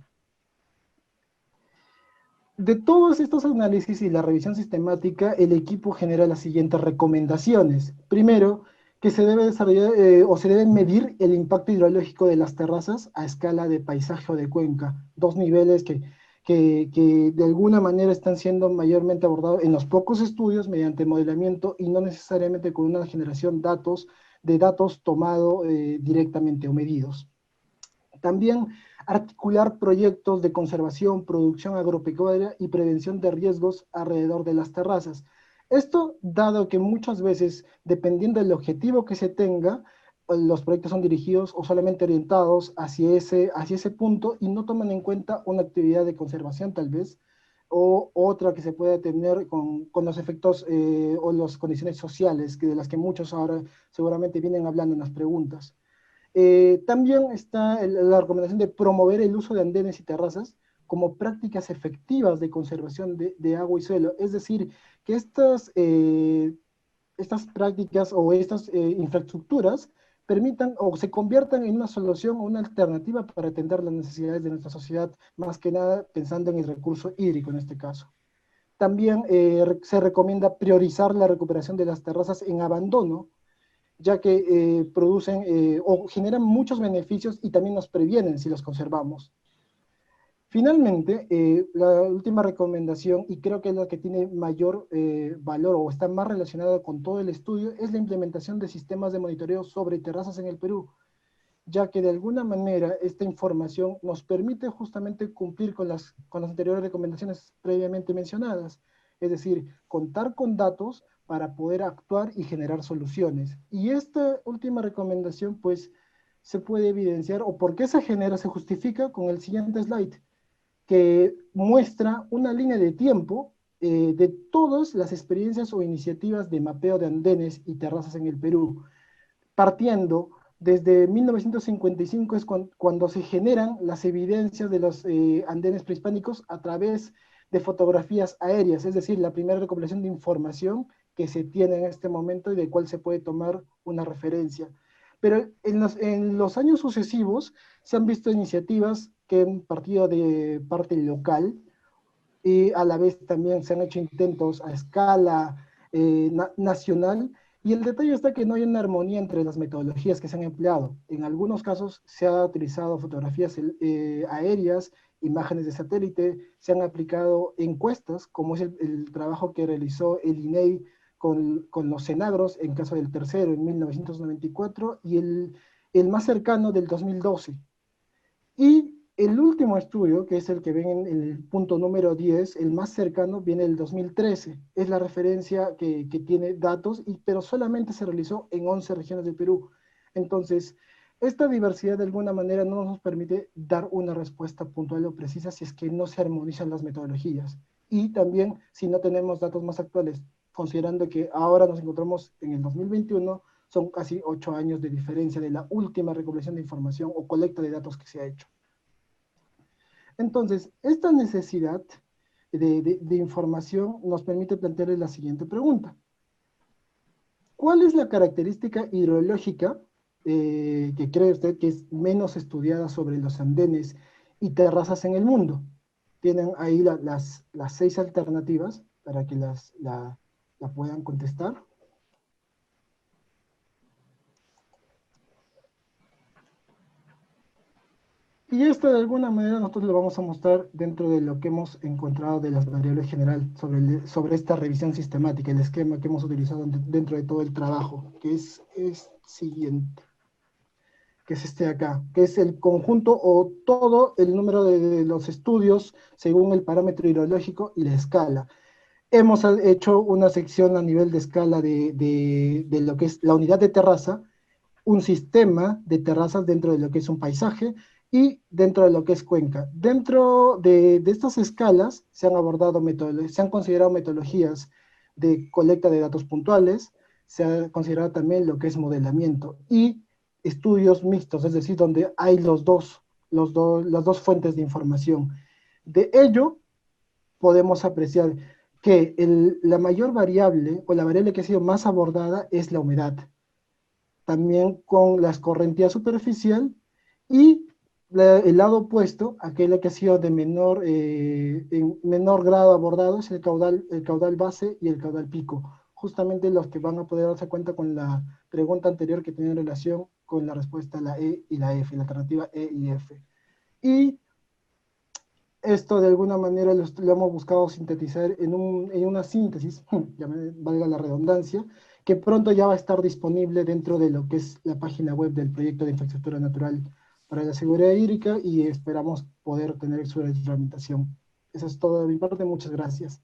De todos estos análisis y la revisión sistemática, el equipo genera las siguientes recomendaciones. Primero, que se debe desarrollar o se debe medir el impacto hidrológico de las terrazas a escala de paisaje o de cuenca, dos niveles que de alguna manera están siendo mayormente abordados en los pocos estudios mediante modelamiento y no necesariamente con una generación de datos tomados directamente o medidos. También articular proyectos de conservación, producción agropecuaria y prevención de riesgos alrededor de las terrazas. Esto dado que muchas veces, dependiendo del objetivo que se tenga, los proyectos son dirigidos o solamente orientados hacia ese punto y no toman en cuenta una actividad de conservación tal vez, o otra que se pueda tener con los efectos o las condiciones sociales de las que muchos ahora seguramente vienen hablando en las preguntas. También está la recomendación de promover el uso de andenes y terrazas como prácticas efectivas de conservación de agua y suelo. Es decir, que estas prácticas o estas infraestructuras permitan o se conviertan en una solución o una alternativa para atender las necesidades de nuestra sociedad, más que nada pensando en el recurso hídrico en este caso. También se recomienda priorizar la recuperación de las terrazas en abandono, ya que producen o generan muchos beneficios y también nos previenen si los conservamos. Finalmente, la última recomendación, y creo que es la que tiene mayor valor o está más relacionada con todo el estudio, es la implementación de sistemas de monitoreo sobre terrazas en el Perú, ya que de alguna manera esta información nos permite justamente cumplir con las anteriores recomendaciones previamente mencionadas, es decir, contar con datos para poder actuar y generar soluciones. Y esta última recomendación, pues, se puede evidenciar, o por qué se genera, se justifica con el siguiente slide, que muestra una línea de tiempo de todas las experiencias o iniciativas de mapeo de andenes y terrazas en el Perú, partiendo desde 1955 es cuando se generan las evidencias de los andenes prehispánicos a través de fotografías aéreas, es decir, la primera recopilación de información que se tiene en este momento y de cuál se puede tomar una referencia. Pero en los años sucesivos se han visto iniciativas que han partido de parte local y a la vez también se han hecho intentos a escala nacional, y el detalle está que no hay una armonía entre las metodologías que se han empleado. En algunos casos se ha utilizado fotografías aéreas, imágenes de satélite, se han aplicado encuestas, como es el trabajo que realizó el INEI con los Cenagros, en caso del tercero, en 1994, y el más cercano del 2012. Y el último estudio, que es el que ven en el punto número 10, el más cercano, viene del 2013. Es la referencia que tiene datos, pero solamente se realizó en 11 regiones del Perú. Entonces, esta diversidad de alguna manera no nos permite dar una respuesta puntual o precisa si es que no se armonizan las metodologías. y también si no tenemos datos más actuales, considerando que ahora nos encontramos en el 2021, son casi 8 años de diferencia de la última recopilación de información o colecta de datos que se ha hecho. Entonces, esta necesidad de información nos permite plantearles la siguiente pregunta. ¿Cuál es la característica hidrológica que cree usted que es menos estudiada sobre los andenes y terrazas en el mundo? Tienen ahí las 6 alternativas para que la puedan contestar. Y esto de alguna manera nosotros lo vamos a mostrar dentro de lo que hemos encontrado de las variables general sobre esta revisión sistemática, el esquema que hemos utilizado dentro de todo el trabajo, que es siguiente, que es este de acá, que es el conjunto o todo el número de los estudios según el parámetro hidrológico y la escala. Hemos hecho una sección a nivel de escala de lo que es la unidad de terraza, un sistema de terrazas dentro de lo que es un paisaje, y dentro de lo que es cuenca. Dentro de estas escalas se han considerado metodologías de colecta de datos puntuales, se ha considerado también lo que es modelamiento y estudios mixtos, es decir, donde hay las dos fuentes de información. De ello podemos apreciar que la mayor variable, o la variable que ha sido más abordada, es la humedad. También con la escorrentía superficial y el lado opuesto, aquel que ha sido de en menor grado abordado, es el caudal base y el caudal pico. Justamente los que van a poder darse cuenta con la pregunta anterior que tiene relación con la respuesta a la E y la F, la alternativa E y F. Y esto de alguna manera lo hemos buscado sintetizar en una síntesis, ya valga la redundancia, que pronto ya va a estar disponible dentro de lo que es la página web del proyecto de infraestructura natural para la seguridad hídrica, y esperamos poder tener su reglamentación. Eso es todo de mi parte, muchas gracias.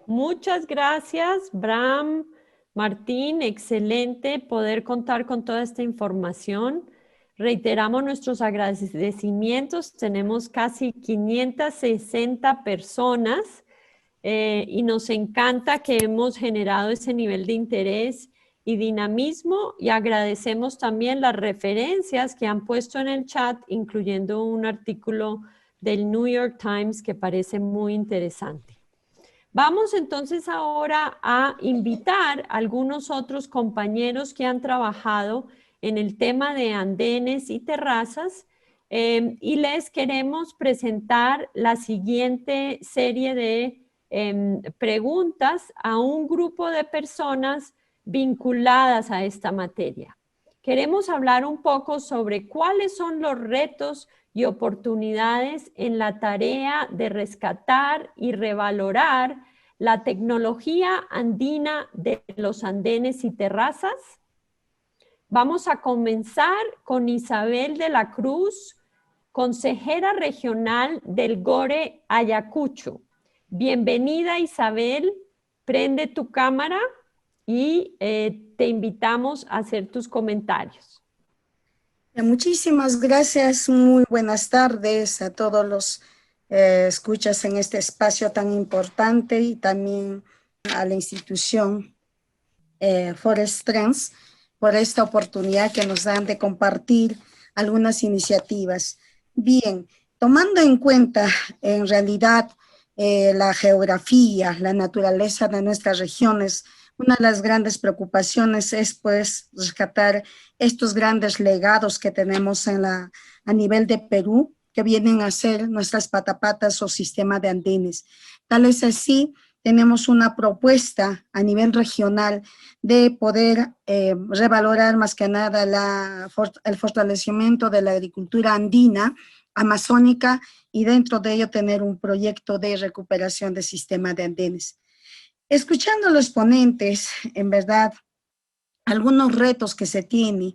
Muchas gracias, Bram, Martín, excelente poder contar con toda esta información. Reiteramos nuestros agradecimientos, tenemos casi 560 personas y nos encanta que hemos generado ese nivel de interés y dinamismo, y agradecemos también las referencias que han puesto en el chat, incluyendo un artículo del New York Times que parece muy interesante. Vamos entonces ahora a invitar a algunos otros compañeros que han trabajado en el tema de andenes y terrazas y les queremos presentar la siguiente serie de preguntas a un grupo de personas vinculadas a esta materia. Queremos hablar un poco sobre cuáles son los retos y oportunidades en la tarea de rescatar y revalorar la tecnología andina de los andenes y terrazas. Vamos a comenzar con Isabel de la Cruz, consejera regional del GORE Ayacucho. Bienvenida, Isabel, prende tu cámara y te invitamos a hacer tus comentarios. Muchísimas gracias, muy buenas tardes a todos los escuchas en este espacio tan importante, y también a la institución Forest Trans por esta oportunidad que nos dan de compartir algunas iniciativas. Bien, tomando en cuenta en realidad la geografía, la naturaleza de nuestras regiones, una de las grandes preocupaciones es pues rescatar estos grandes legados que tenemos a nivel de Perú, que vienen a ser nuestras patapatas o sistema de andenes. Tal es así, tenemos una propuesta a nivel regional de poder revalorar más que nada el fortalecimiento de la agricultura andina, amazónica, y dentro de ello tener un proyecto de recuperación del sistema de andenes. Escuchando a los ponentes, en verdad, algunos retos que se tiene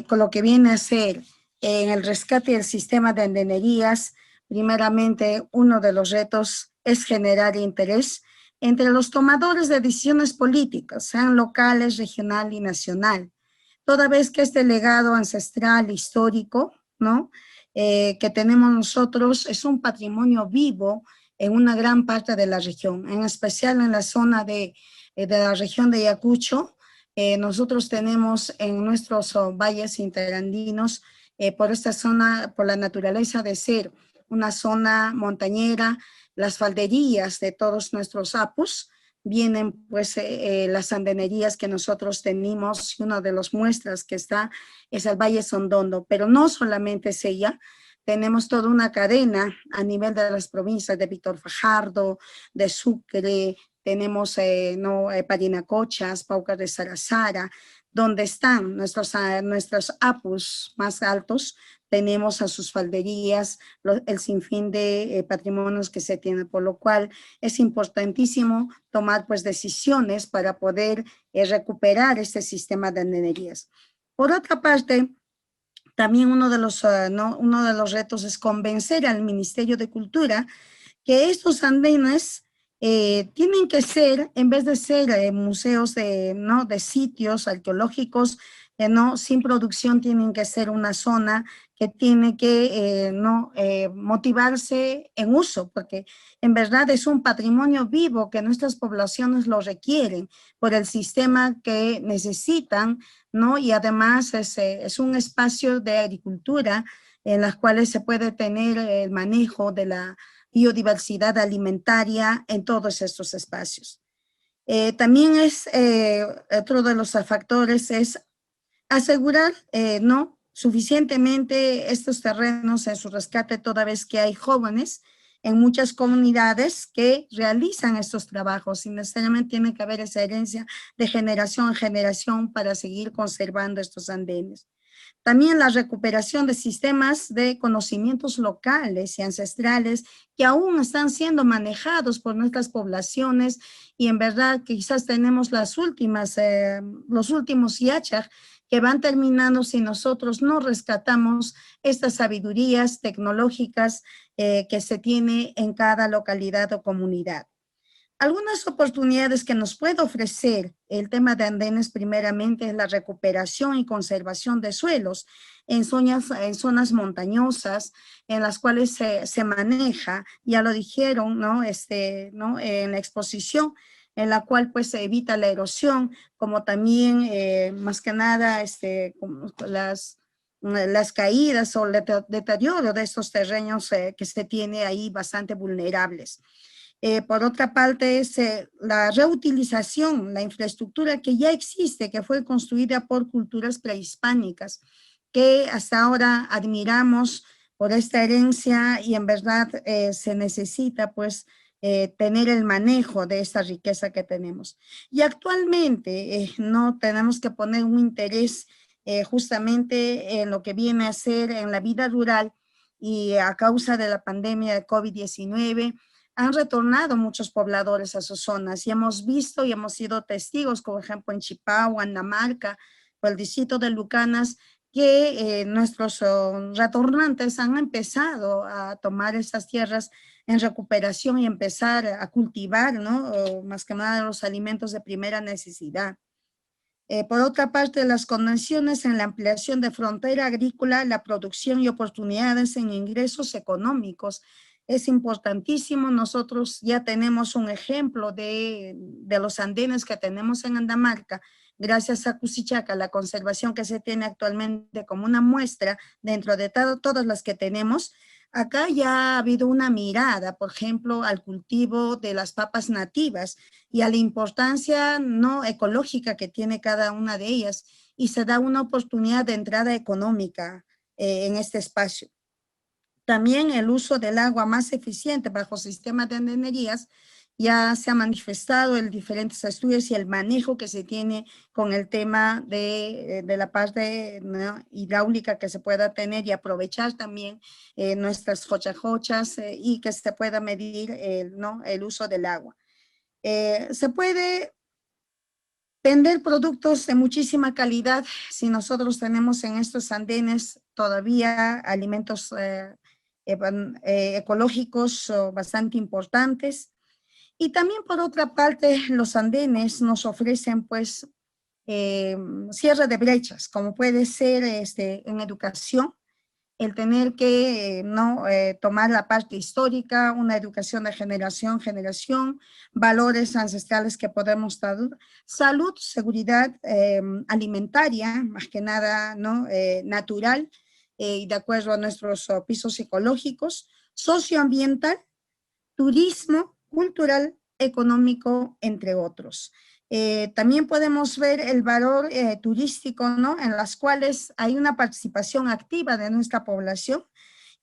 con lo que viene a ser en el rescate del sistema de andenerías, primeramente uno de los retos es generar interés entre los tomadores de decisiones políticas, sean locales, regional y nacional, toda vez que este legado ancestral histórico, ¿no?, que tenemos nosotros es un patrimonio vivo en una gran parte de la región, en especial en la zona de la región de Ayacucho. Nosotros tenemos en nuestros valles interandinos, por esta zona, por la naturaleza de ser una zona montañera, las falderías de todos nuestros apus, vienen pues las andenerías que nosotros tenemos, y una de las muestras que está es el Valle Sondondo, pero no solamente es ella, tenemos toda una cadena a nivel de las provincias de Víctor Fajardo, de Sucre, tenemos Parinacochas, Pauca de Sarazara, donde están nuestros apus más altos, tenemos a sus falderías, el sinfín de patrimonios que se tienen, por lo cual es importantísimo tomar pues decisiones para poder recuperar este sistema de andenerías. Por otra parte, también uno de los retos es convencer al Ministerio de Cultura que estos andenes tienen que ser, en vez de ser museos de sitios arqueológicos, sin producción, tienen que ser una zona que tiene que motivarse en uso, porque en verdad es un patrimonio vivo que nuestras poblaciones lo requieren por el sistema que necesitan, ¿no? Y además es un espacio de agricultura en las cuales se puede tener el manejo de la biodiversidad alimentaria en todos estos espacios. También es otro de los factores es asegurar suficientemente estos terrenos en su rescate, toda vez que hay jóvenes en muchas comunidades que realizan estos trabajos y necesariamente tiene que haber esa herencia de generación en generación para seguir conservando estos andenes. También la recuperación de sistemas de conocimientos locales y ancestrales que aún están siendo manejados por nuestras poblaciones y en verdad quizás tenemos los últimos yachaj que van terminando si nosotros no rescatamos estas sabidurías tecnológicas que se tiene en cada localidad o comunidad. Algunas oportunidades que nos puede ofrecer el tema de andenes primeramente es la recuperación y conservación de suelos en zonas montañosas en las cuales se maneja, ya lo dijeron, en la exposición, en la cual pues se evita la erosión, como también más que nada las caídas o el deterioro de estos terrenos que se tiene ahí bastante vulnerables. Por otra parte, es la reutilización, la infraestructura que ya existe, que fue construida por culturas prehispánicas, que hasta ahora admiramos por esta herencia y en verdad se necesita pues tener el manejo de esta riqueza que tenemos. Y actualmente no tenemos que poner un interés justamente en lo que viene a ser en la vida rural y a causa de la pandemia de COVID-19, han retornado muchos pobladores a sus zonas y hemos visto y hemos sido testigos, por ejemplo, en Chipagua, Andamarca, o el distrito de Lucanas, que nuestros retornantes han empezado a tomar estas tierras en recuperación y empezar a cultivar, más que nada los alimentos de primera necesidad. Por otra parte, las condiciones en la ampliación de frontera agrícola, la producción y oportunidades en ingresos económicos es importantísimo. Nosotros ya tenemos un ejemplo de los andenes que tenemos en Andamarca, gracias a Cusichaca, la conservación que se tiene actualmente como una muestra dentro de todas las que tenemos. Acá ya ha habido una mirada, por ejemplo, al cultivo de las papas nativas y a la importancia ecológica que tiene cada una de ellas, y se da una oportunidad de entrada económica en este espacio. También el uso del agua más eficiente bajo sistemas de andenerías ya se ha manifestado en diferentes estudios y el manejo que se tiene con el tema de la parte hidráulica que se pueda tener y aprovechar también nuestras jochas y que se pueda medir el uso del agua. Se puede vender productos de muchísima calidad si nosotros tenemos en estos andenes todavía alimentos ecológicos bastante importantes. Y también por otra parte, los andenes nos ofrecen pues cierre de brechas, como puede ser en educación. el tener que tomar la parte histórica, una educación de generación en generación, valores ancestrales que podemos dar, salud, seguridad alimentaria, más que nada, ¿no? Natural, y de acuerdo a nuestros pisos ecológicos, socioambiental, turismo, cultural, económico, entre otros. También podemos ver el valor turístico, ¿no? En las cuales hay una participación activa de nuestra población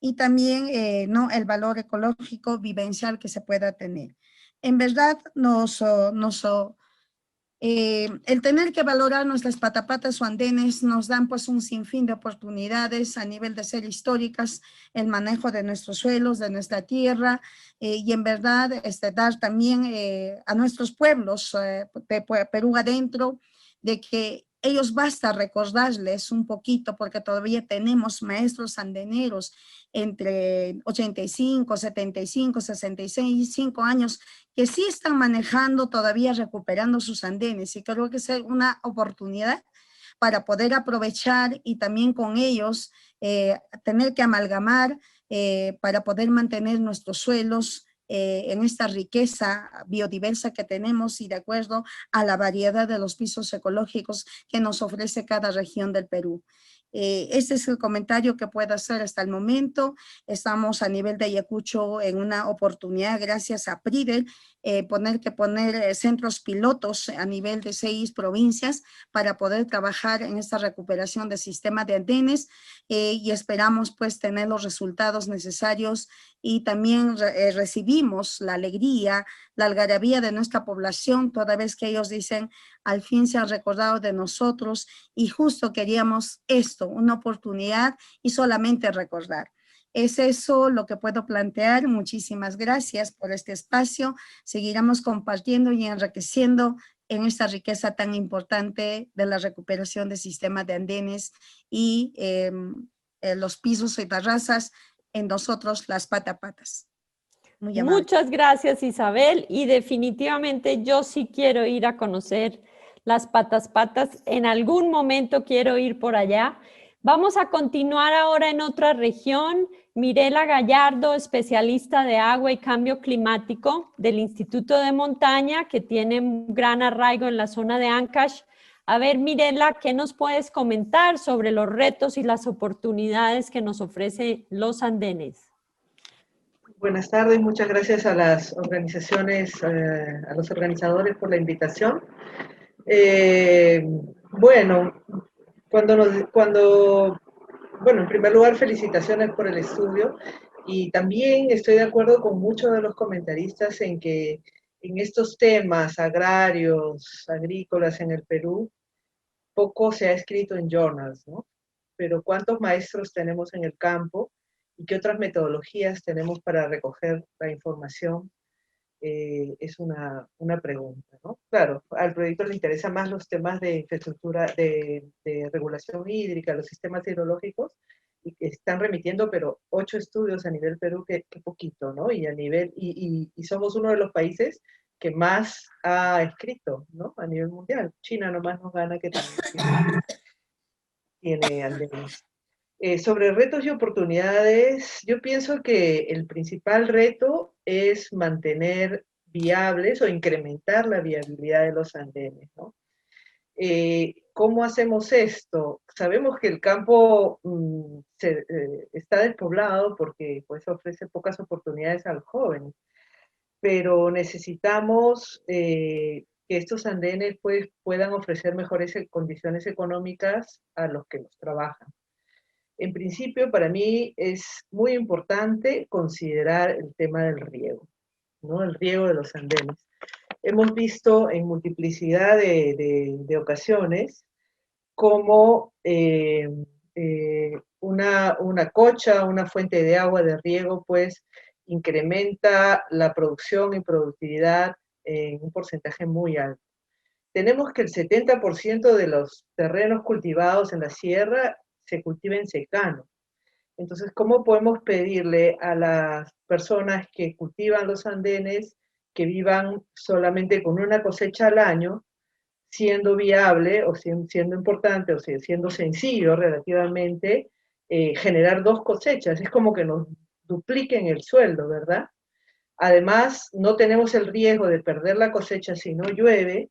y también ¿no? el valor ecológico vivencial que se pueda tener. En verdad, el tener que valorar nuestras patapatas o andenes nos dan pues un sinfín de oportunidades a nivel de ser históricas, el manejo de nuestros suelos, de nuestra tierra, y en verdad dar también a nuestros pueblos de Perú adentro, de que ellos basta recordarles un poquito, porque todavía tenemos maestros andeneros entre 85, 75, 65 años, que sí están manejando todavía, recuperando sus andenes, y creo que es una oportunidad para poder aprovechar y también con ellos tener que amalgamar para poder mantener nuestros suelos en esta riqueza biodiversa que tenemos y de acuerdo a la variedad de los pisos ecológicos que nos ofrece cada región del Perú. Este es el comentario que puedo hacer hasta el momento. Estamos a nivel de Ayacucho en una oportunidad, gracias a PRIDEL, poner centros pilotos a nivel de 6 provincias para poder trabajar en esta recuperación del sistema de andenes y esperamos pues tener los resultados necesarios y también recibimos la alegría, la algarabía de nuestra población toda vez que ellos dicen al fin se han recordado de nosotros y justo queríamos esto, una oportunidad y solamente recordar. Es eso lo que puedo plantear. Muchísimas gracias por este espacio. Seguiremos compartiendo y enriqueciendo en esta riqueza tan importante de la recuperación del sistema de andenes y los pisos y terrazas, en nosotros las patapatas. Muy amable. Muchas gracias, Isabel, y definitivamente yo sí quiero ir a conocer las patas. En algún momento quiero ir por allá. Vamos a continuar ahora en otra región. Mirela Gallardo, especialista de agua y cambio climático del Instituto de Montaña, que tiene un gran arraigo en la zona de Ancash. A ver, Mirela, ¿qué nos puedes comentar sobre los retos y las oportunidades que nos ofrecen los andenes? Buenas tardes, muchas gracias a las organizaciones, a los organizadores por la invitación. Bueno, en primer lugar, felicitaciones por el estudio y también estoy de acuerdo con muchos de los comentaristas en que en estos temas agrarios, agrícolas en el Perú, poco se ha escrito en journals, ¿no? Pero ¿cuántos maestros tenemos en el campo? ¿Y qué otras metodologías tenemos para recoger la información? Es una pregunta, ¿no? Claro, al proyecto le interesan más los temas de infraestructura, de regulación hídrica, los sistemas hidrológicos, y que están remitiendo, pero 8 estudios a nivel Perú, que poquito, ¿no? Y somos uno de los países que más ha escrito, ¿no? A nivel mundial. China nomás nos gana, que también tiene andenes. Sobre retos y oportunidades, yo pienso que el principal reto es mantener viables o incrementar la viabilidad de los andenes, ¿no? ¿Cómo hacemos esto? Sabemos que el campo está despoblado porque pues, ofrece pocas oportunidades a los jóvenes, pero necesitamos que estos andenes pues, puedan ofrecer mejores condiciones económicas a los que los trabajan. En principio, para mí es muy importante considerar el tema del riego, ¿no? El riego de los andenes. Hemos visto en multiplicidad de ocasiones cómo una cocha, una fuente de agua de riego, pues incrementa la producción y productividad en un porcentaje muy alto. Tenemos que el 70% de los terrenos cultivados en la sierra se cultiva en secano. Entonces, ¿cómo podemos pedirle a las personas que cultivan los andenes que vivan solamente con una cosecha al año, siendo viable o siendo importante o siendo sencillo relativamente generar 2 cosechas, es como que nos dupliquen el sueldo, ¿verdad? Además, no tenemos el riesgo de perder la cosecha si no llueve.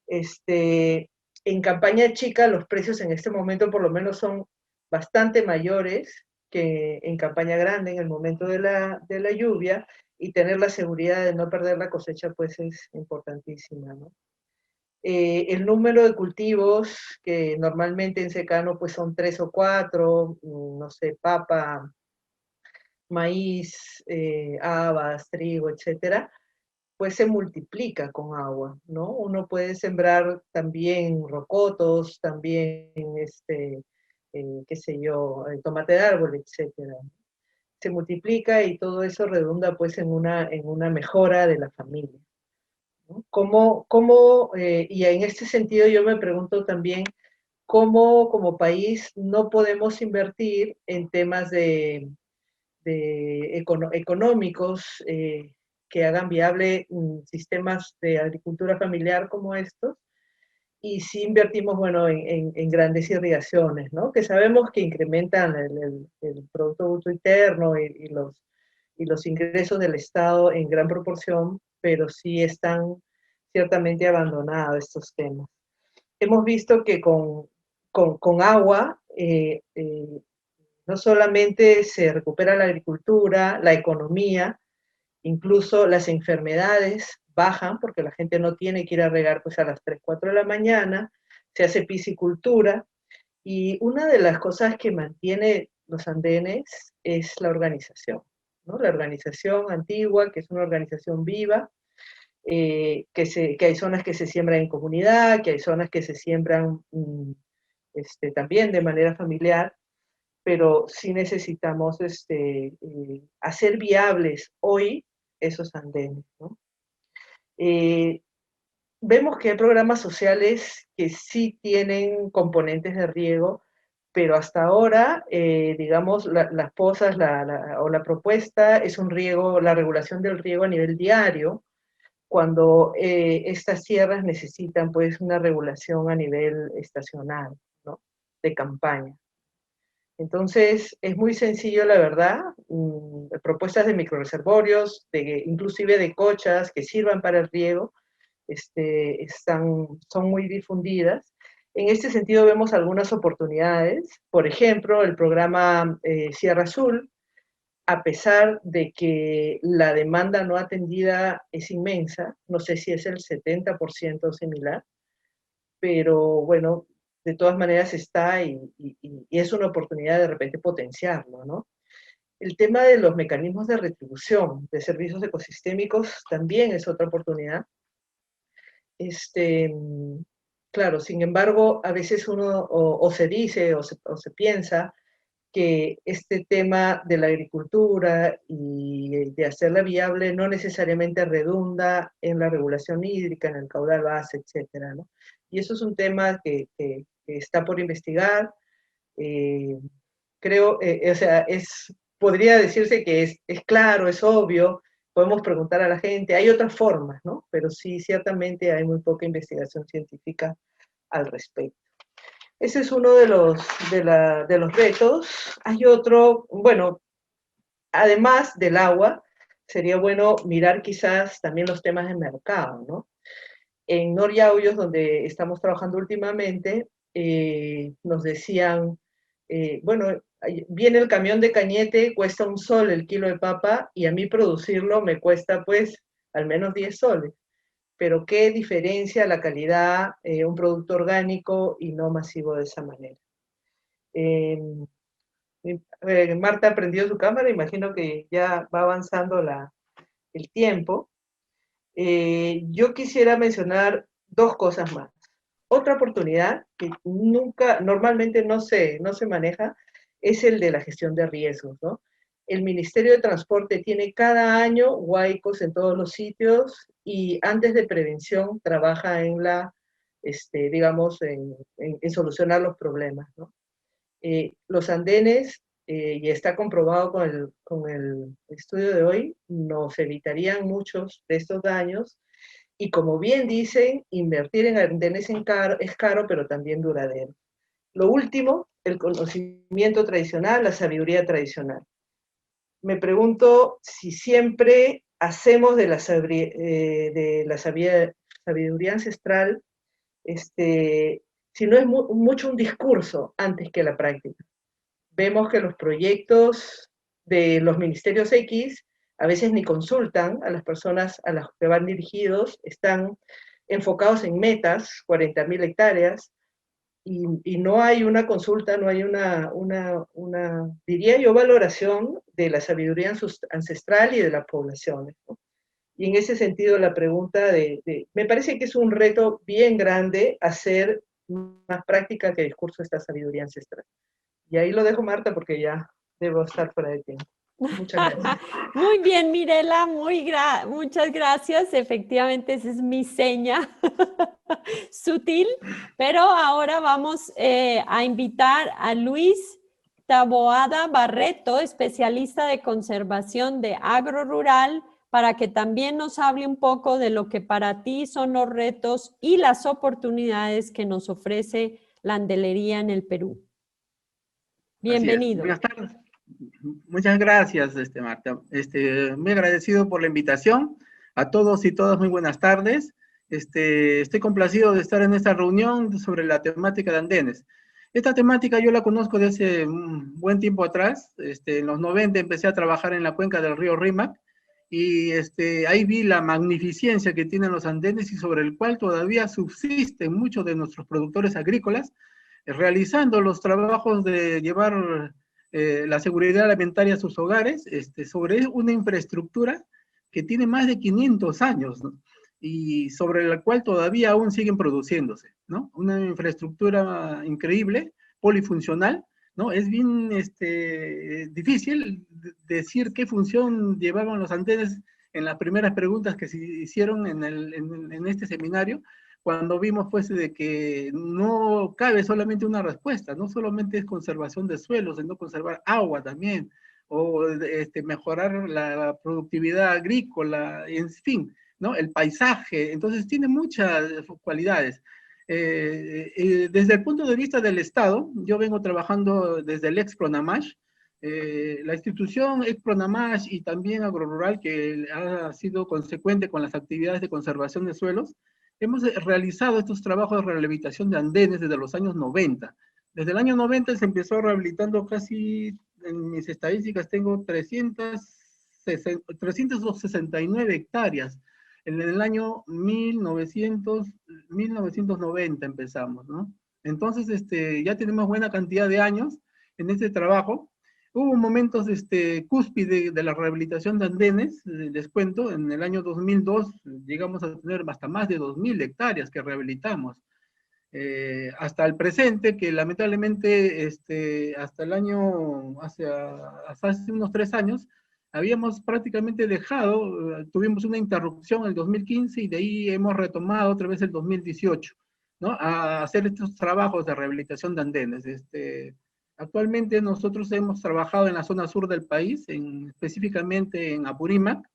En campaña chica los precios en este momento por lo menos son bastante mayores que en campaña grande en el momento de la lluvia, y tener la seguridad de no perder la cosecha pues es importantísima, ¿no? El número de cultivos que normalmente en secano pues son 3 o 4, no sé, papa, maíz, habas, trigo, etcétera, pues se multiplica con agua, ¿no? Uno puede sembrar también rocotos, también, qué sé yo, tomate de árbol, etcétera. Se multiplica y todo eso redunda pues en una mejora de la familia, ¿no? Y en este sentido yo me pregunto también, ¿cómo como país no podemos invertir en temas económicos que hagan viable sistemas de agricultura familiar como estos? Y si invertimos, bueno, en grandes irrigaciones, ¿no? Que sabemos que incrementan el Producto Bruto Interno y los ingresos del Estado en gran proporción, pero sí están ciertamente abandonados estos temas. Hemos visto que con agua no solamente se recupera la agricultura, la economía, incluso las enfermedades bajan porque la gente no tiene que ir a regar pues a las 3, 4 de la mañana, se hace piscicultura, y una de las cosas que mantiene los andenes es la organización, ¿no? La organización antigua, que es una organización viva, que hay zonas que se siembran en comunidad, que hay zonas que se siembran también de manera familiar, pero sí necesitamos hacer viables hoy esos andenes, ¿no? Vemos que hay programas sociales que sí tienen componentes de riego, pero hasta ahora, digamos, las pozas o la propuesta es un riego, la regulación del riego a nivel diario, cuando estas tierras necesitan pues una regulación a nivel estacional, ¿no? De campaña. Entonces, es muy sencillo, la verdad, propuestas de microreservorios, inclusive de cochas que sirvan para el riego, son muy difundidas. En este sentido vemos algunas oportunidades, por ejemplo, el programa Sierra Azul, a pesar de que la demanda no atendida es inmensa, no sé si es el 70% similar, pero bueno, de todas maneras está y es una oportunidad de repente potenciarlo, ¿no? El tema de los mecanismos de retribución de servicios ecosistémicos también es otra oportunidad. Claro, sin embargo, a veces uno o se dice o se piensa que este tema de la agricultura y de hacerla viable no necesariamente redunda en la regulación hídrica, en el caudal base, etcétera, ¿no? Y eso es un tema que está por investigar. Creo, o sea, podría decirse que es claro, es obvio, podemos preguntar a la gente, hay otras formas, ¿no? Pero sí, ciertamente hay muy poca investigación científica al respecto. Ese es uno de los retos. Hay otro, bueno, además del agua, sería bueno mirar quizás también los temas de mercado, ¿no? En Noriauyos, donde estamos trabajando últimamente, nos decían, bueno, viene el camión de Cañete, cuesta $1 el kilo de papa, y a mí producirlo me cuesta pues al menos 10 soles. Pero qué diferencia la calidad, un producto orgánico y no masivo de esa manera. Marta ha prendido su cámara, imagino que ya va avanzando el tiempo. Yo quisiera mencionar 2 cosas más. Otra oportunidad que normalmente no se maneja, es el de la gestión de riesgos, ¿no? El Ministerio de Transporte tiene cada año huaicos en todos los sitios, y antes de prevención trabaja en digamos, en solucionar los problemas, ¿no? Los andenes, y está comprobado con el estudio de hoy, nos evitarían muchos de estos daños, y como bien dicen, invertir en andenes es caro, pero también duradero. Lo último, el conocimiento tradicional, la sabiduría tradicional. Me pregunto si siempre hacemos de la sabiduría ancestral, si no es mucho un discurso antes que la práctica. Vemos que los proyectos de los ministerios X a veces ni consultan a las personas a las que van dirigidos, están enfocados en metas, 40.000 hectáreas, y no hay una consulta, no hay diría yo, valoración de la sabiduría ancestral y de las poblaciones, ¿no? Y en ese sentido la pregunta me parece que es un reto bien grande hacer más práctica que discurso esta sabiduría ancestral. Y ahí lo dejo, Marta, porque ya debo estar fuera de tiempo. Muchas gracias. Muy bien, Mirela, muchas gracias. Efectivamente, esa es mi seña sutil, pero ahora vamos a invitar a Luis Taboada Barreto, especialista de conservación de agrorural, para que también nos hable un poco de lo que para ti son los retos y las oportunidades que nos ofrece la andelería en el Perú. Bienvenido. Buenas tardes. Muchas gracias, Marta. Muy agradecido por la invitación. A todos y todas, muy buenas tardes. Estoy complacido de estar en esta reunión sobre la temática de andenes. Esta temática yo la conozco desde un buen tiempo atrás. En los 90 empecé a trabajar en la cuenca del río Rímac y ahí vi la magnificencia que tienen los andenes y sobre el cual todavía subsisten muchos de nuestros productores agrícolas, realizando los trabajos de llevar la seguridad alimentaria a sus hogares, sobre una infraestructura que tiene más de 500 años, ¿no? Y sobre la cual todavía aún siguen produciéndose, ¿no? Una infraestructura increíble, polifuncional, ¿no? Es bien difícil decir qué función llevaban los andenes en las primeras preguntas que se hicieron en este seminario, cuando vimos pues de que no cabe solamente una respuesta, no solamente es conservación de suelos, sino conservar agua también, o mejorar la productividad agrícola, en fin, ¿no? El paisaje, entonces tiene muchas cualidades. Desde el punto de vista del Estado, yo vengo trabajando desde el ex-Pronamash, la institución ex-Pronamash y también Agrorural, que ha sido consecuente con las actividades de conservación de suelos, hemos realizado estos trabajos de rehabilitación de andenes desde los años 90. Desde el año 90 se empezó rehabilitando casi, en mis estadísticas tengo 369 hectáreas. En el año 1990 empezamos, ¿no? Entonces, ya tenemos buena cantidad de años en este trabajo. Hubo momentos cúspide de la rehabilitación de andenes, les cuento, en el año 2002 llegamos a tener hasta más de 2.000 hectáreas que rehabilitamos. Hasta el presente, que lamentablemente hasta el año, hace unos 3 años, habíamos prácticamente dejado, tuvimos una interrupción en el 2015 y de ahí hemos retomado otra vez el 2018, ¿no? A hacer estos trabajos de rehabilitación de andenes. Actualmente nosotros hemos trabajado en la zona sur del país, específicamente en Apurímac,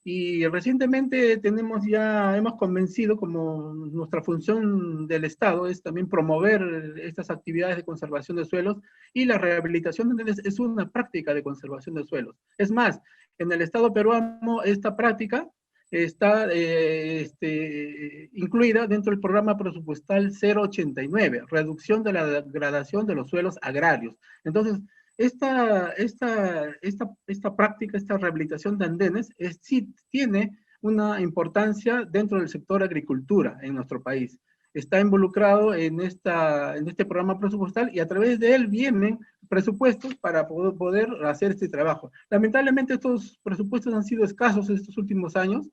y recientemente hemos convencido como nuestra función del Estado es también promover estas actividades de conservación de suelos, y la rehabilitación de andenes es una práctica de conservación de suelos. Es más, en el Estado peruano esta práctica está incluida dentro del programa presupuestal 089, reducción de la degradación de los suelos agrarios. Entonces, esta práctica, esta rehabilitación de andenes, sí tiene una importancia dentro del sector agricultura en nuestro país. Está involucrado en este programa presupuestal y a través de él vienen presupuestos para poder hacer este trabajo. Lamentablemente estos presupuestos han sido escasos estos últimos años.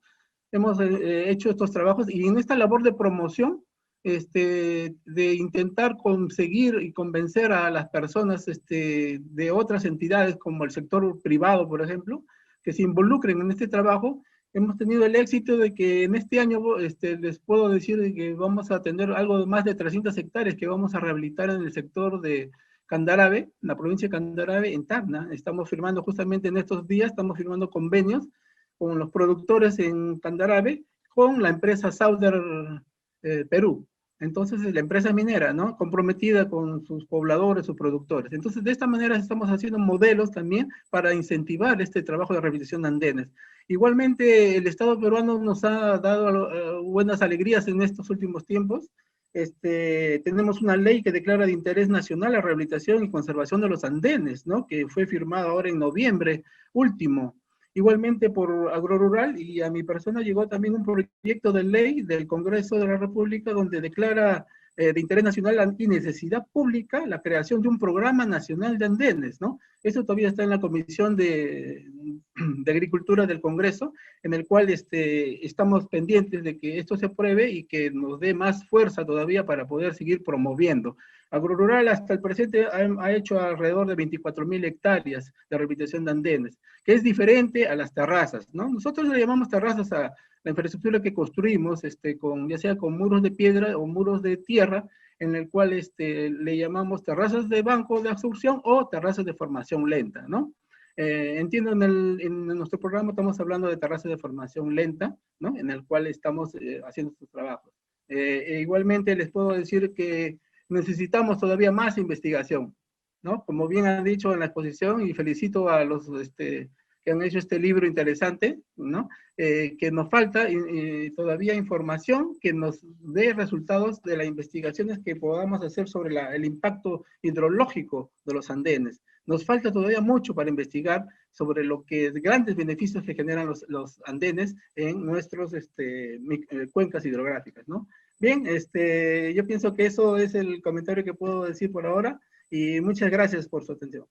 Hemos hecho estos trabajos y en esta labor de promoción, de intentar conseguir y convencer a las personas de otras entidades como el sector privado, por ejemplo, que se involucren en este trabajo, hemos tenido el éxito de que en este año les puedo decir que vamos a tener algo de más de 300 hectáreas que vamos a rehabilitar en el sector de Candarave, en la provincia de Candarave, en Tacna. Estamos firmando justamente en estos días, estamos firmando convenios con los productores en Candarave, con la empresa Sauder Perú. Entonces, la empresa minera, ¿no? Comprometida con sus pobladores, sus productores. Entonces, de esta manera estamos haciendo modelos también para incentivar este trabajo de rehabilitación de andenes. Igualmente, el Estado peruano nos ha dado buenas alegrías en estos últimos tiempos. Tenemos una ley que declara de interés nacional la rehabilitación y conservación de los andenes, ¿no? Que fue firmada ahora en noviembre último. Igualmente por Agrorural, y a mi persona llegó también un proyecto de ley del Congreso de la República donde declara de interés nacional y necesidad pública la creación de un programa nacional de andenes, ¿no? Eso todavía está en la Comisión de Agricultura del Congreso, en el cual estamos pendientes de que esto se apruebe y que nos dé más fuerza todavía para poder seguir promoviendo. Agrorural hasta el presente ha hecho alrededor de 24.000 hectáreas de rehabilitación de andenes, que es diferente a las terrazas, ¿no? Nosotros le llamamos terrazas a la infraestructura que construimos, ya sea con muros de piedra o muros de tierra, en el cual le llamamos terrazas de banco de absorción o terrazas de formación lenta, ¿no? Entiendo, en nuestro programa estamos hablando de terrazas de formación lenta, ¿no? En el cual estamos haciendo estos trabajos. Igualmente les puedo decir que necesitamos todavía más investigación, ¿no? Como bien han dicho en la exposición, y felicito a los que han hecho este libro interesante, ¿no? Que nos falta todavía información que nos dé resultados de las investigaciones que podamos hacer sobre el impacto hidrológico de los andenes. Nos falta todavía mucho para investigar sobre los grandes beneficios que generan los andenes en nuestras cuencas hidrográficas, ¿no? Bien, yo pienso que eso es el comentario que puedo decir por ahora, y muchas gracias por su atención.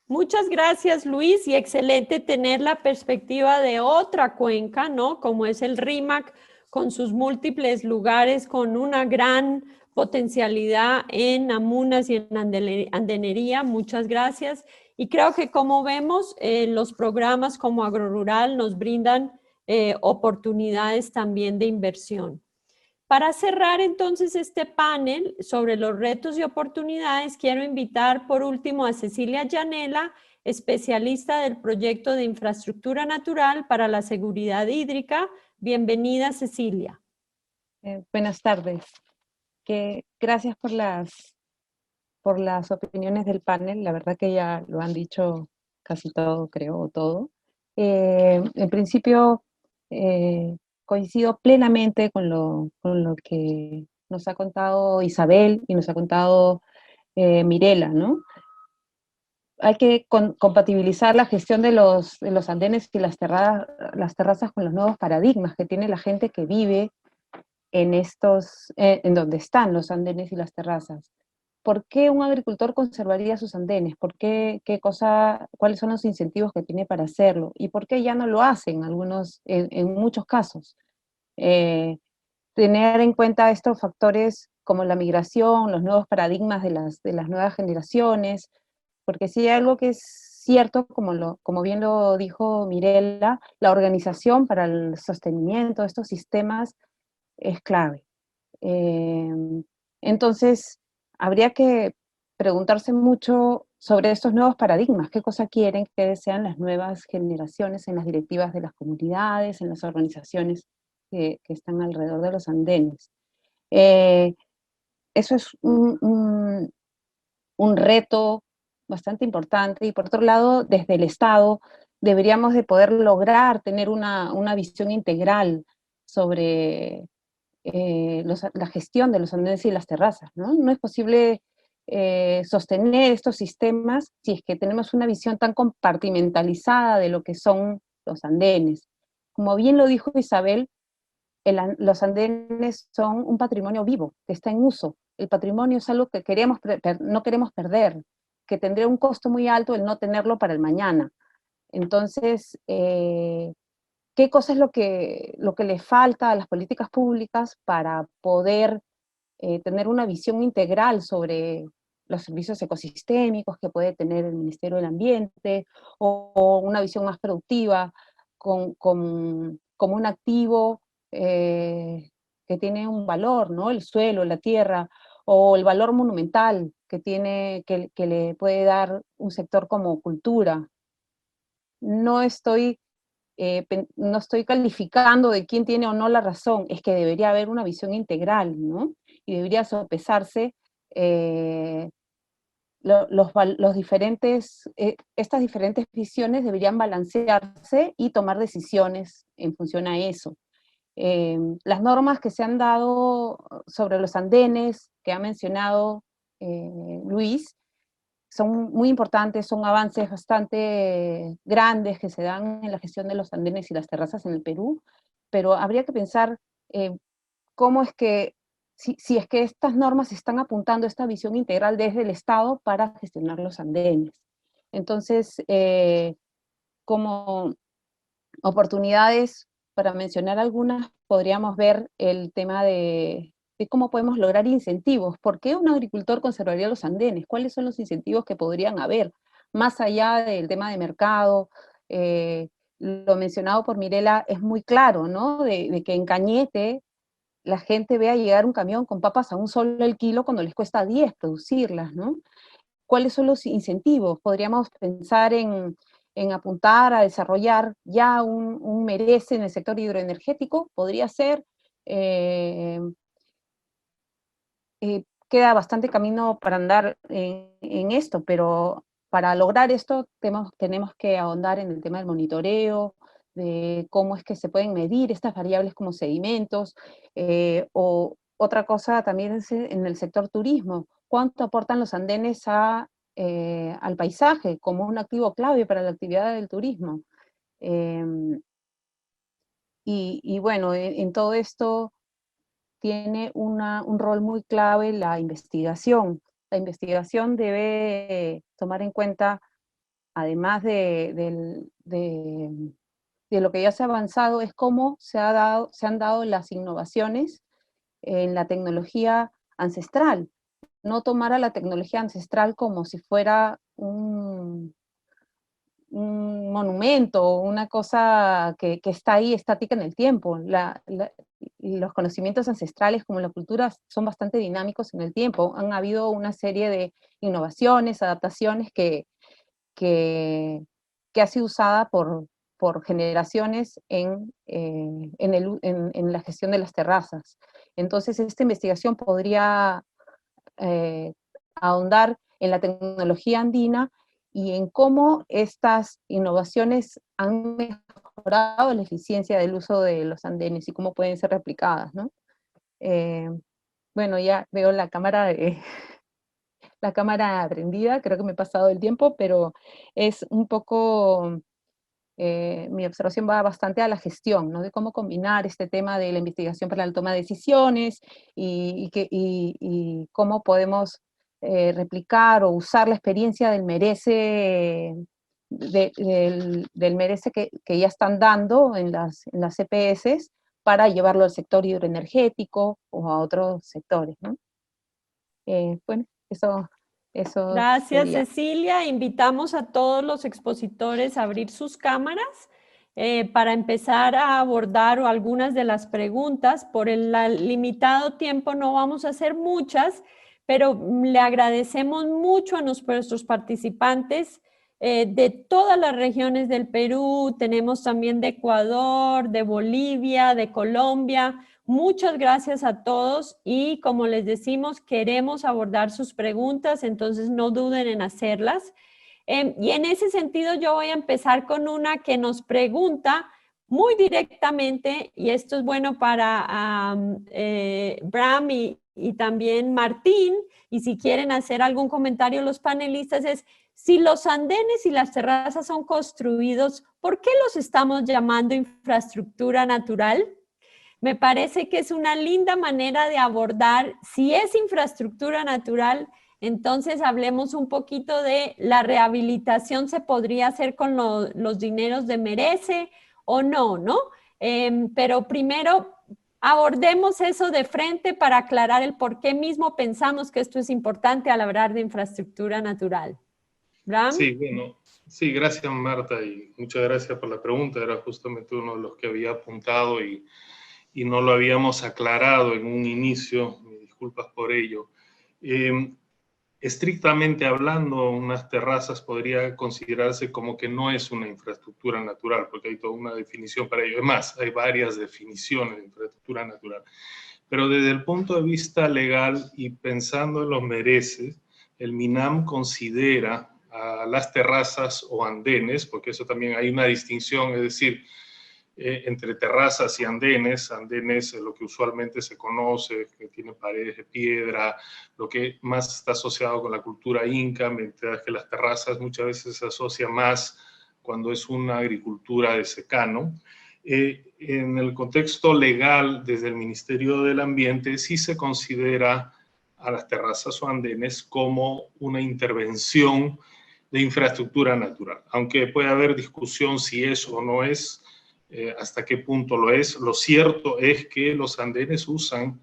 Muchas gracias, Luis, y excelente tener la perspectiva de otra cuenca, ¿no? Como es el Rímac, con sus múltiples lugares, con una gran potencialidad en amunas y en andenería. Muchas gracias. Y creo que como vemos, los programas como Agrorural nos brindan oportunidades también de inversión. Para cerrar entonces este panel sobre los retos y oportunidades, quiero invitar por último a Cecilia Llanela, especialista del proyecto de infraestructura natural para la seguridad hídrica. Bienvenida, Cecilia. Buenas tardes. Gracias por las opiniones del panel. La verdad que ya lo han dicho casi todo, creo, o todo. En principio, coincido plenamente con lo que nos ha contado Isabel y nos ha contado Mirela, ¿no? Hay que compatibilizar la gestión de los andenes y las terrazas con los nuevos paradigmas que tiene la gente que vive en donde están los andenes y las terrazas. ¿Por qué un agricultor conservaría sus andenes? ¿Cuáles son los incentivos que tiene para hacerlo? ¿Y por qué ya no lo hacen en muchos casos? Tener en cuenta estos factores como la migración, los nuevos paradigmas de las nuevas generaciones, porque sí hay algo que es cierto, como bien lo dijo Mirela, la organización para el sostenimiento de estos sistemas es clave. Entonces, habría que preguntarse mucho sobre estos nuevos paradigmas, qué cosa quieren que desean las nuevas generaciones en las directivas de las comunidades, en las organizaciones que están alrededor de los andenes. Eso es un reto bastante importante, y por otro lado, desde el Estado deberíamos de poder lograr tener una visión integral sobre la gestión de los andenes y las terrazas, ¿no? No es posible sostener estos sistemas si es que tenemos una visión tan compartimentalizada de lo que son los andenes. Como bien lo dijo Isabel, los andenes son un patrimonio vivo, que está en uso. El patrimonio es algo que no queremos perder, que tendría un costo muy alto el no tenerlo para el mañana. Entonces, ¿qué cosa es lo que le falta a las políticas públicas para poder tener una visión integral sobre los servicios ecosistémicos que puede tener el Ministerio del Ambiente, o una visión más productiva, como un activo que tiene un valor, ¿no? El suelo, la tierra, o el valor monumental que le puede dar un sector como cultura? No estoy calificando de quién tiene o no la razón, es que debería haber una visión integral, ¿no? y debería sopesarse estas diferentes visiones deberían balancearse y tomar decisiones en función a eso. Las normas que se han dado sobre los andenes, que ha mencionado Luis, son muy importantes, son avances bastante grandes que se dan en la gestión de los andenes y las terrazas en el Perú, pero habría que pensar cómo es que, si es que estas normas están apuntando a esta visión integral desde el Estado para gestionar los andenes. Entonces, como oportunidades, para mencionar algunas, podríamos ver el tema de cómo podemos lograr incentivos. ¿Por qué un agricultor conservaría los andenes? ¿Cuáles son los incentivos que podrían haber? Más allá del tema de mercado, lo mencionado por Mirela es muy claro, ¿no? De que en Cañete la gente vea llegar un camión con papas a $1 el kilo cuando les cuesta 10 producirlas, ¿no? ¿Cuáles son los incentivos? Podríamos pensar en apuntar a desarrollar ya un merece en el sector hidroenergético, podría ser. Queda bastante camino para andar en esto, pero para lograr esto tenemos que ahondar en el tema del monitoreo, de cómo es que se pueden medir estas variables como sedimentos, o otra cosa también es en el sector turismo, cuánto aportan los andenes al paisaje como un activo clave para la actividad del turismo. Y bueno, en todo esto tiene un rol muy clave la investigación. La investigación debe tomar en cuenta, además de lo que ya se ha avanzado, es cómo se han dado las innovaciones en la tecnología ancestral. No tomar a la tecnología ancestral como si fuera un monumento, una cosa que está ahí estática en el tiempo. Los conocimientos ancestrales como la cultura son bastante dinámicos en el tiempo. Han habido una serie de innovaciones, adaptaciones que ha sido usada por generaciones en la gestión de las terrazas. Entonces, esta investigación podría ahondar en la tecnología andina y en cómo estas innovaciones han mejorado la eficiencia del uso de los andenes y cómo pueden ser replicadas, ¿no? Bueno, ya veo la cámara prendida, creo que me he pasado el tiempo, pero es un poco, mi observación va bastante a la gestión, ¿no? De cómo combinar este tema de la investigación para la toma de decisiones y cómo podemos replicar o usar la experiencia del merece, del merece que ya están dando en las CPS para llevarlo al sector hidroenergético o a otros sectores, ¿no? Bueno, eso Gracias, sería. Cecilia. Invitamos a todos los expositores a abrir sus cámaras para empezar a abordar algunas de las preguntas. Por el limitado tiempo no vamos a hacer muchas, pero le agradecemos mucho a nuestros participantes de todas las regiones del Perú. Tenemos también de Ecuador, de Bolivia, de Colombia. Muchas gracias a todos y como les decimos, queremos abordar sus preguntas, entonces no duden en hacerlas. Y en ese sentido yo voy a empezar con una que nos pregunta muy directamente, y esto es bueno para Bram y también Martín, y si quieren hacer algún comentario los panelistas, es si los andenes y las terrazas son construidos, ¿por qué los estamos llamando infraestructura natural? Me parece que es una linda manera de abordar, si es infraestructura natural, entonces hablemos un poquito de la rehabilitación, ¿se podría hacer con los dineros de Merece o no, no? Pero primero abordemos eso de frente para aclarar el por qué mismo pensamos que esto es importante al hablar de infraestructura natural. ¿Bram? Sí, bueno, sí, gracias Marta y muchas gracias por la pregunta. Era justamente uno de los que había apuntado y no lo habíamos aclarado en un inicio, me disculpas por ello. Estrictamente hablando, unas terrazas podría considerarse como que no es una infraestructura natural, porque hay toda una definición para ello. Es más, hay varias definiciones de infraestructura natural. Pero desde el punto de vista legal y pensando en los mereces, el MINAM considera a las terrazas o andenes, porque eso también hay una distinción, es decir, entre terrazas y andenes. Andenes es lo que usualmente se conoce, que tiene paredes de piedra, lo que más está asociado con la cultura inca, mientras que las terrazas muchas veces se asocia más cuando es una agricultura de secano. En el contexto legal, desde el Ministerio del Ambiente, sí se considera a las terrazas o andenes como una intervención de infraestructura natural. Aunque puede haber discusión si es o no es, hasta qué punto lo es. Lo cierto es que los andenes usan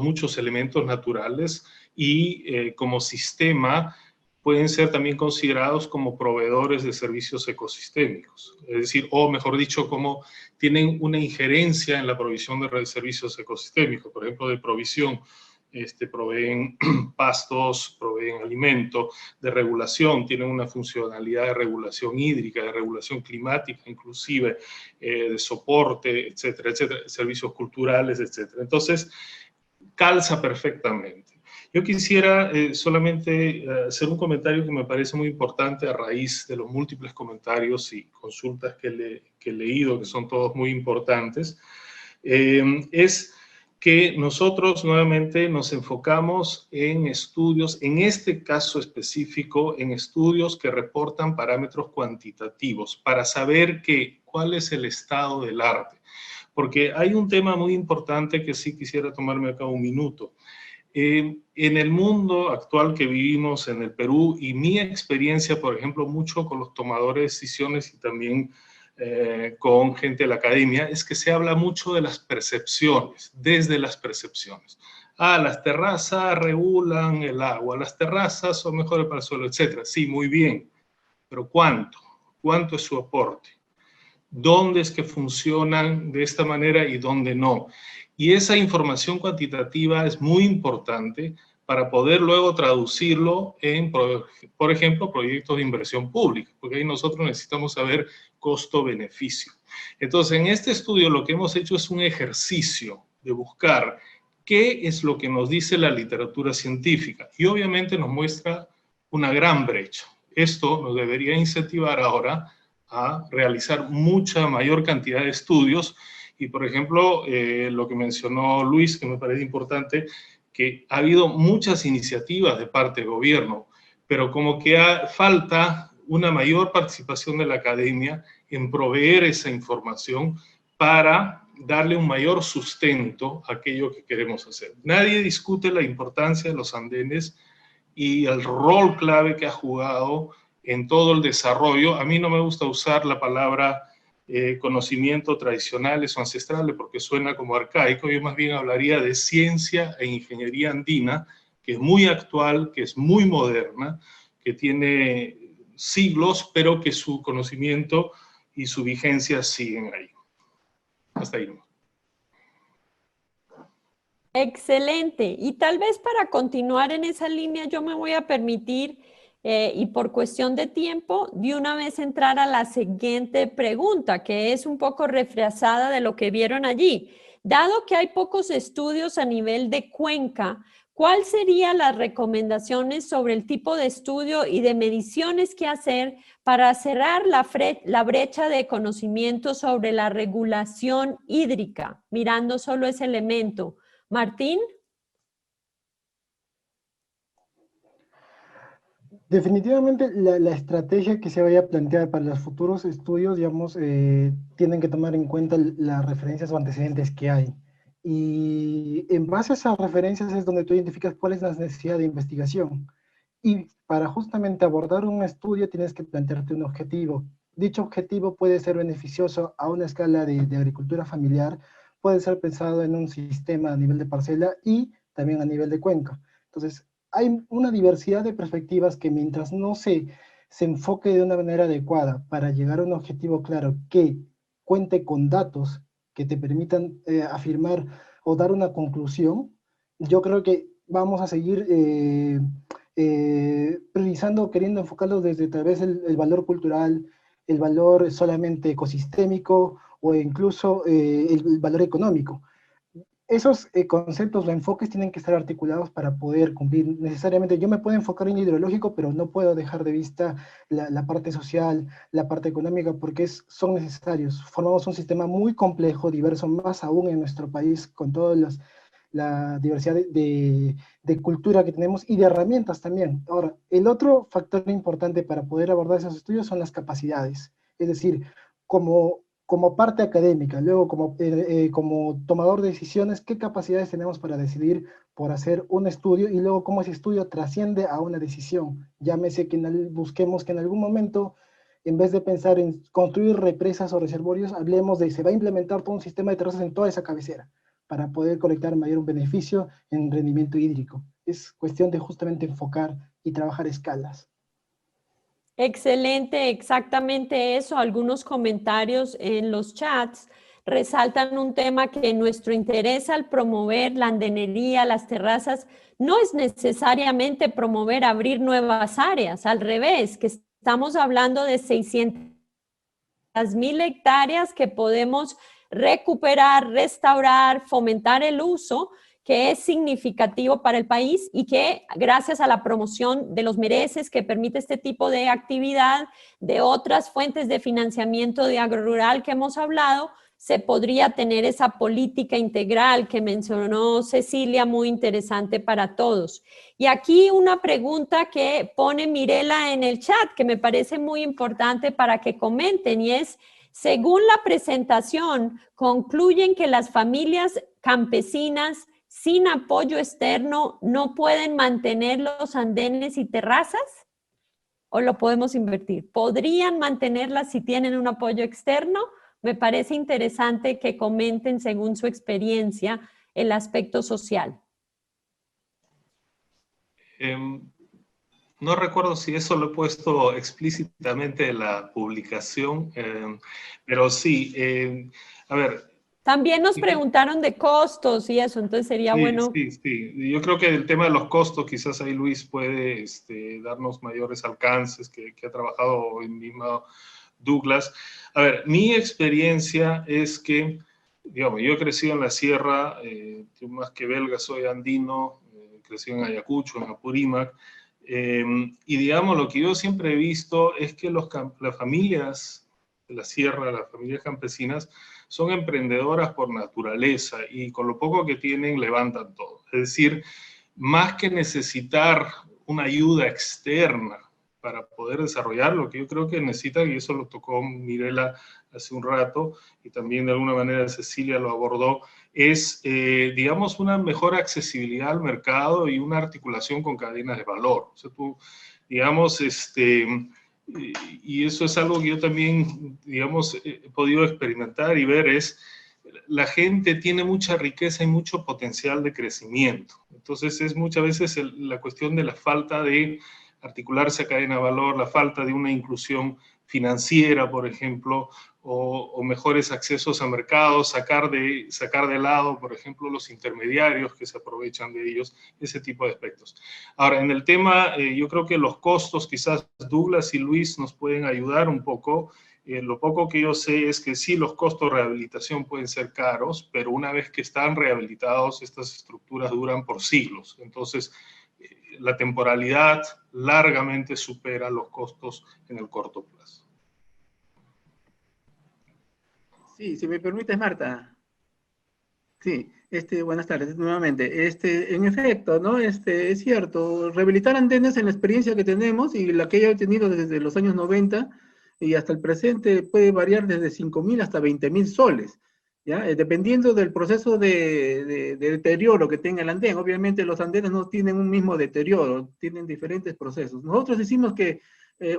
muchos elementos naturales y como sistema pueden ser también considerados como proveedores de servicios ecosistémicos. Es decir, o mejor dicho, como tienen una injerencia en la provisión de servicios ecosistémicos, por ejemplo, de provisión. Proveen pastos, proveen alimento, de regulación, tienen una funcionalidad de regulación hídrica, de regulación climática, inclusive de soporte, etcétera, etcétera, servicios culturales, etcétera. Entonces, calza perfectamente. Yo quisiera solamente hacer un comentario que me parece muy importante a raíz de los múltiples comentarios y consultas que he leído, que son todos muy importantes, es que nosotros nuevamente nos enfocamos en estudios, en este caso específico, en estudios que reportan parámetros cuantitativos para saber cuál es el estado del arte. Porque hay un tema muy importante que sí quisiera tomarme acá un minuto. En el mundo actual que vivimos en el Perú, y mi experiencia, por ejemplo, mucho con los tomadores de decisiones y también con gente de la academia, es que se habla mucho de las percepciones, desde las percepciones. Las terrazas regulan el agua, las terrazas son mejores para el suelo, etc. Sí, muy bien, pero ¿cuánto? ¿Cuánto es su aporte? ¿Dónde es que funcionan de esta manera y dónde no? Y esa información cuantitativa es muy importante para poder luego traducirlo en, por ejemplo, proyectos de inversión pública, porque ahí nosotros necesitamos saber costo-beneficio. Entonces, en este estudio lo que hemos hecho es un ejercicio de buscar qué es lo que nos dice la literatura científica, y obviamente nos muestra una gran brecha. Esto nos debería incentivar ahora a realizar mucha mayor cantidad de estudios. Y, por ejemplo, lo que mencionó Luis, que me parece importante, que ha habido muchas iniciativas de parte del gobierno, pero como que falta una mayor participación de la academia en proveer esa información para darle un mayor sustento a aquello que queremos hacer. Nadie discute la importancia de los andenes y el rol clave que ha jugado en todo el desarrollo. A mí no me gusta usar la palabra conocimiento tradicionales o ancestrales porque suena como arcaico. Yo más bien hablaría de ciencia e ingeniería andina, que es muy actual, que es muy moderna, que tiene siglos, pero que su conocimiento y su vigencia siguen ahí. Hasta ahí. Excelente. Y tal vez para continuar en esa línea yo me voy a permitir, y por cuestión de tiempo, de una vez entrar a la siguiente pregunta, que es un poco refrasada de lo que vieron allí. Dado que hay pocos estudios a nivel de cuenca, ¿cuáles serían las recomendaciones sobre el tipo de estudio y de mediciones que hacer para cerrar la brecha de conocimiento sobre la regulación hídrica, mirando solo ese elemento? Martín. Definitivamente la estrategia que se vaya a plantear para los futuros estudios, digamos, tienen que tomar en cuenta las referencias o antecedentes que hay. Y en base a esas referencias es donde tú identificas cuál es la necesidad de investigación. Y para justamente abordar un estudio tienes que plantearte un objetivo. Dicho objetivo puede ser beneficioso a una escala de agricultura familiar, puede ser pensado en un sistema a nivel de parcela y también a nivel de cuenca. Entonces, hay una diversidad de perspectivas que mientras no se enfoque de una manera adecuada para llegar a un objetivo claro que cuente con datos que te permitan afirmar o dar una conclusión, yo creo que vamos a seguir priorizando, queriendo enfocarlo desde tal vez el valor cultural, el valor solamente ecosistémico o incluso el valor económico. Esos conceptos o enfoques tienen que estar articulados para poder cumplir necesariamente. Yo me puedo enfocar en hidrológico, pero no puedo dejar de vista la parte social, la parte económica, porque son necesarios. Formamos un sistema muy complejo, diverso, más aún en nuestro país, con todas la diversidad de cultura que tenemos y de herramientas también. Ahora, el otro factor importante para poder abordar esos estudios son las capacidades. Es decir, como parte académica, luego como tomador de decisiones, qué capacidades tenemos para decidir por hacer un estudio y luego cómo ese estudio trasciende a una decisión. Llámese que busquemos que en algún momento, en vez de pensar en construir represas o reservorios, hablemos de se va a implementar todo un sistema de terrazas en toda esa cabecera para poder colectar mayor beneficio en rendimiento hídrico. Es cuestión de justamente enfocar y trabajar escalas. Excelente, exactamente eso. Algunos comentarios en los chats resaltan un tema que nuestro interés al promover la andenería, las terrazas, no es necesariamente promover abrir nuevas áreas, al revés, que estamos hablando de 600.000 hectáreas que podemos recuperar, restaurar, fomentar el uso, que es significativo para el país y que gracias a la promoción de los mereces que permite este tipo de actividad, de otras fuentes de financiamiento de agrorural que hemos hablado, se podría tener esa política integral que mencionó Cecilia, muy interesante para todos. Y aquí una pregunta que pone Mirela en el chat, que me parece muy importante para que comenten, y es, según la presentación, concluyen que las familias campesinas sin apoyo externo no pueden mantener los andenes y terrazas, o lo podemos invertir. ¿Podrían mantenerlas si tienen un apoyo externo? Me parece interesante que comenten según su experiencia el aspecto social. No recuerdo si eso lo he puesto explícitamente en la publicación, pero sí, a ver. También nos preguntaron de costos y eso, entonces sería bueno. Sí. Yo creo que el tema de los costos, quizás ahí Luis puede darnos mayores alcances, que ha trabajado hoy mismo Douglas. A ver, mi experiencia es que, digamos, yo he crecido en la sierra, yo más que belga soy andino, crecí en Ayacucho, en Apurímac, y digamos, lo que yo siempre he visto es que las familias de la sierra, las familias campesinas, son emprendedoras por naturaleza y con lo poco que tienen levantan todo. Es decir, más que necesitar una ayuda externa para poder desarrollar lo que yo creo que necesitan, y eso lo tocó Mirela hace un rato, y también de alguna manera Cecilia lo abordó, es, digamos, una mejor accesibilidad al mercado y una articulación con cadenas de valor. O sea, tú, digamos, y eso es algo que yo también, digamos, he podido experimentar y ver, es la gente tiene mucha riqueza y mucho potencial de crecimiento. Entonces es muchas veces la cuestión de la falta de articularse a cadena de valor, la falta de una inclusión financiera, por ejemplo, o mejores accesos a mercados, sacar de lado, por ejemplo, los intermediarios que se aprovechan de ellos, ese tipo de aspectos. Ahora, en el tema, yo creo que los costos, quizás Douglas y Luis nos pueden ayudar un poco. Lo poco que yo sé es que sí, los costos de rehabilitación pueden ser caros, pero una vez que están rehabilitados, estas estructuras duran por siglos. Entonces, la temporalidad largamente supera los costos en el corto plazo. Sí, si me permites, Marta. Sí, buenas tardes nuevamente. En efecto, ¿no? Es cierto, rehabilitar andenes en la experiencia que tenemos y la que he tenido desde los años 90 y hasta el presente puede variar desde 5.000 hasta 20.000 soles, ¿ya? Dependiendo del proceso de deterioro que tenga el andén. Obviamente los andenes no tienen un mismo deterioro, tienen diferentes procesos. Nosotros decimos que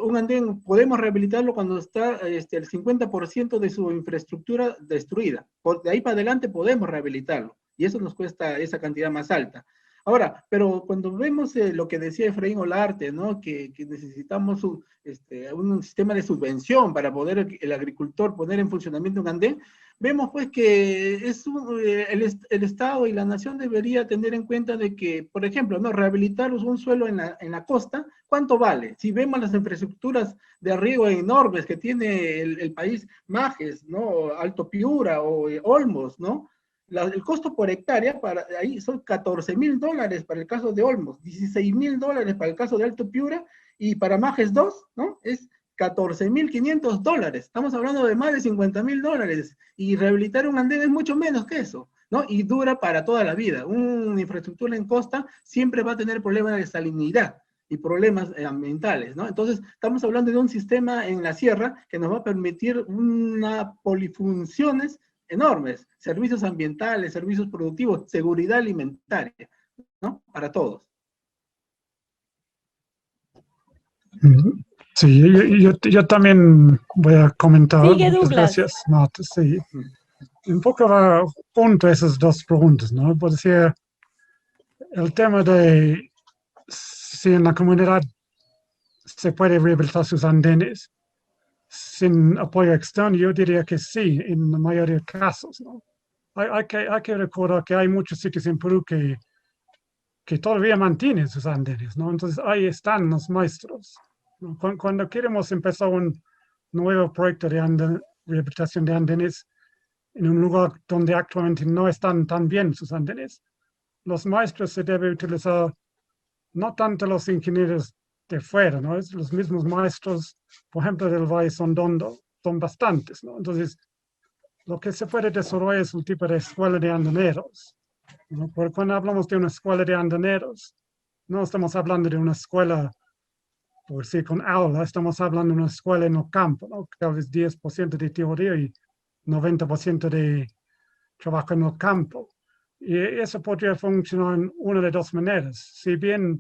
un andén podemos rehabilitarlo cuando está el 50% de su infraestructura destruida. De ahí para adelante podemos rehabilitarlo y eso nos cuesta esa cantidad más alta. Ahora, pero cuando vemos lo que decía Efraín Olarte, ¿no? Que necesitamos un sistema de subvención para poder el agricultor poner en funcionamiento un andén, vemos pues que el Estado y la nación debería tener en cuenta de que, por ejemplo, ¿no? Rehabilitar un suelo en la costa, ¿cuánto vale? Si vemos las infraestructuras de riego enormes que tiene el país, Majes, ¿no? Alto Piura o Olmos, ¿no? El costo por hectárea ahí son $14.000 para el caso de Olmos, $16.000 para el caso de Alto Piura, y para Majes 2, ¿no? Es $14.500. Estamos hablando de más de $50.000, y rehabilitar un andén es mucho menos que eso, ¿no? Y dura para toda la vida. Una infraestructura en costa siempre va a tener problemas de salinidad y problemas ambientales, ¿no? Entonces, estamos hablando de un sistema en la sierra que nos va a permitir una polifunciones enormes, servicios ambientales, servicios productivos, seguridad alimentaria, ¿no? Para todos. Sí, yo también voy a comentar. Sigue, Muchas Douglas. gracias, Marta. Sí. Un poco va junto a esas dos preguntas, ¿no? Por decir, el tema de si en la comunidad se puede rehabilitar sus andenes sin apoyo externo, yo diría que sí, en la mayoría de casos, ¿no? Hay que recordar que hay muchos sitios en Perú que todavía mantienen sus andenes, ¿no? Entonces ahí están los maestros, ¿no? Cuando queremos empezar un nuevo proyecto de rehabilitación de andenes en un lugar donde actualmente no están tan bien sus andenes, los maestros se debe utilizar no tanto los ingenieros de fuera, ¿no? Es los mismos maestros, por ejemplo, del Valle Sondondo, son bastantes, ¿no? Entonces, lo que se puede desarrollar es un tipo de escuela de andeneros, ¿no? Porque cuando hablamos de una escuela de andeneros, no estamos hablando de una escuela, por decir, con aula, estamos hablando de una escuela en el campo, ¿no? Tal vez 10% de teoría y 90% de trabajo en el campo. Y eso podría funcionar en una de dos maneras. Si bien,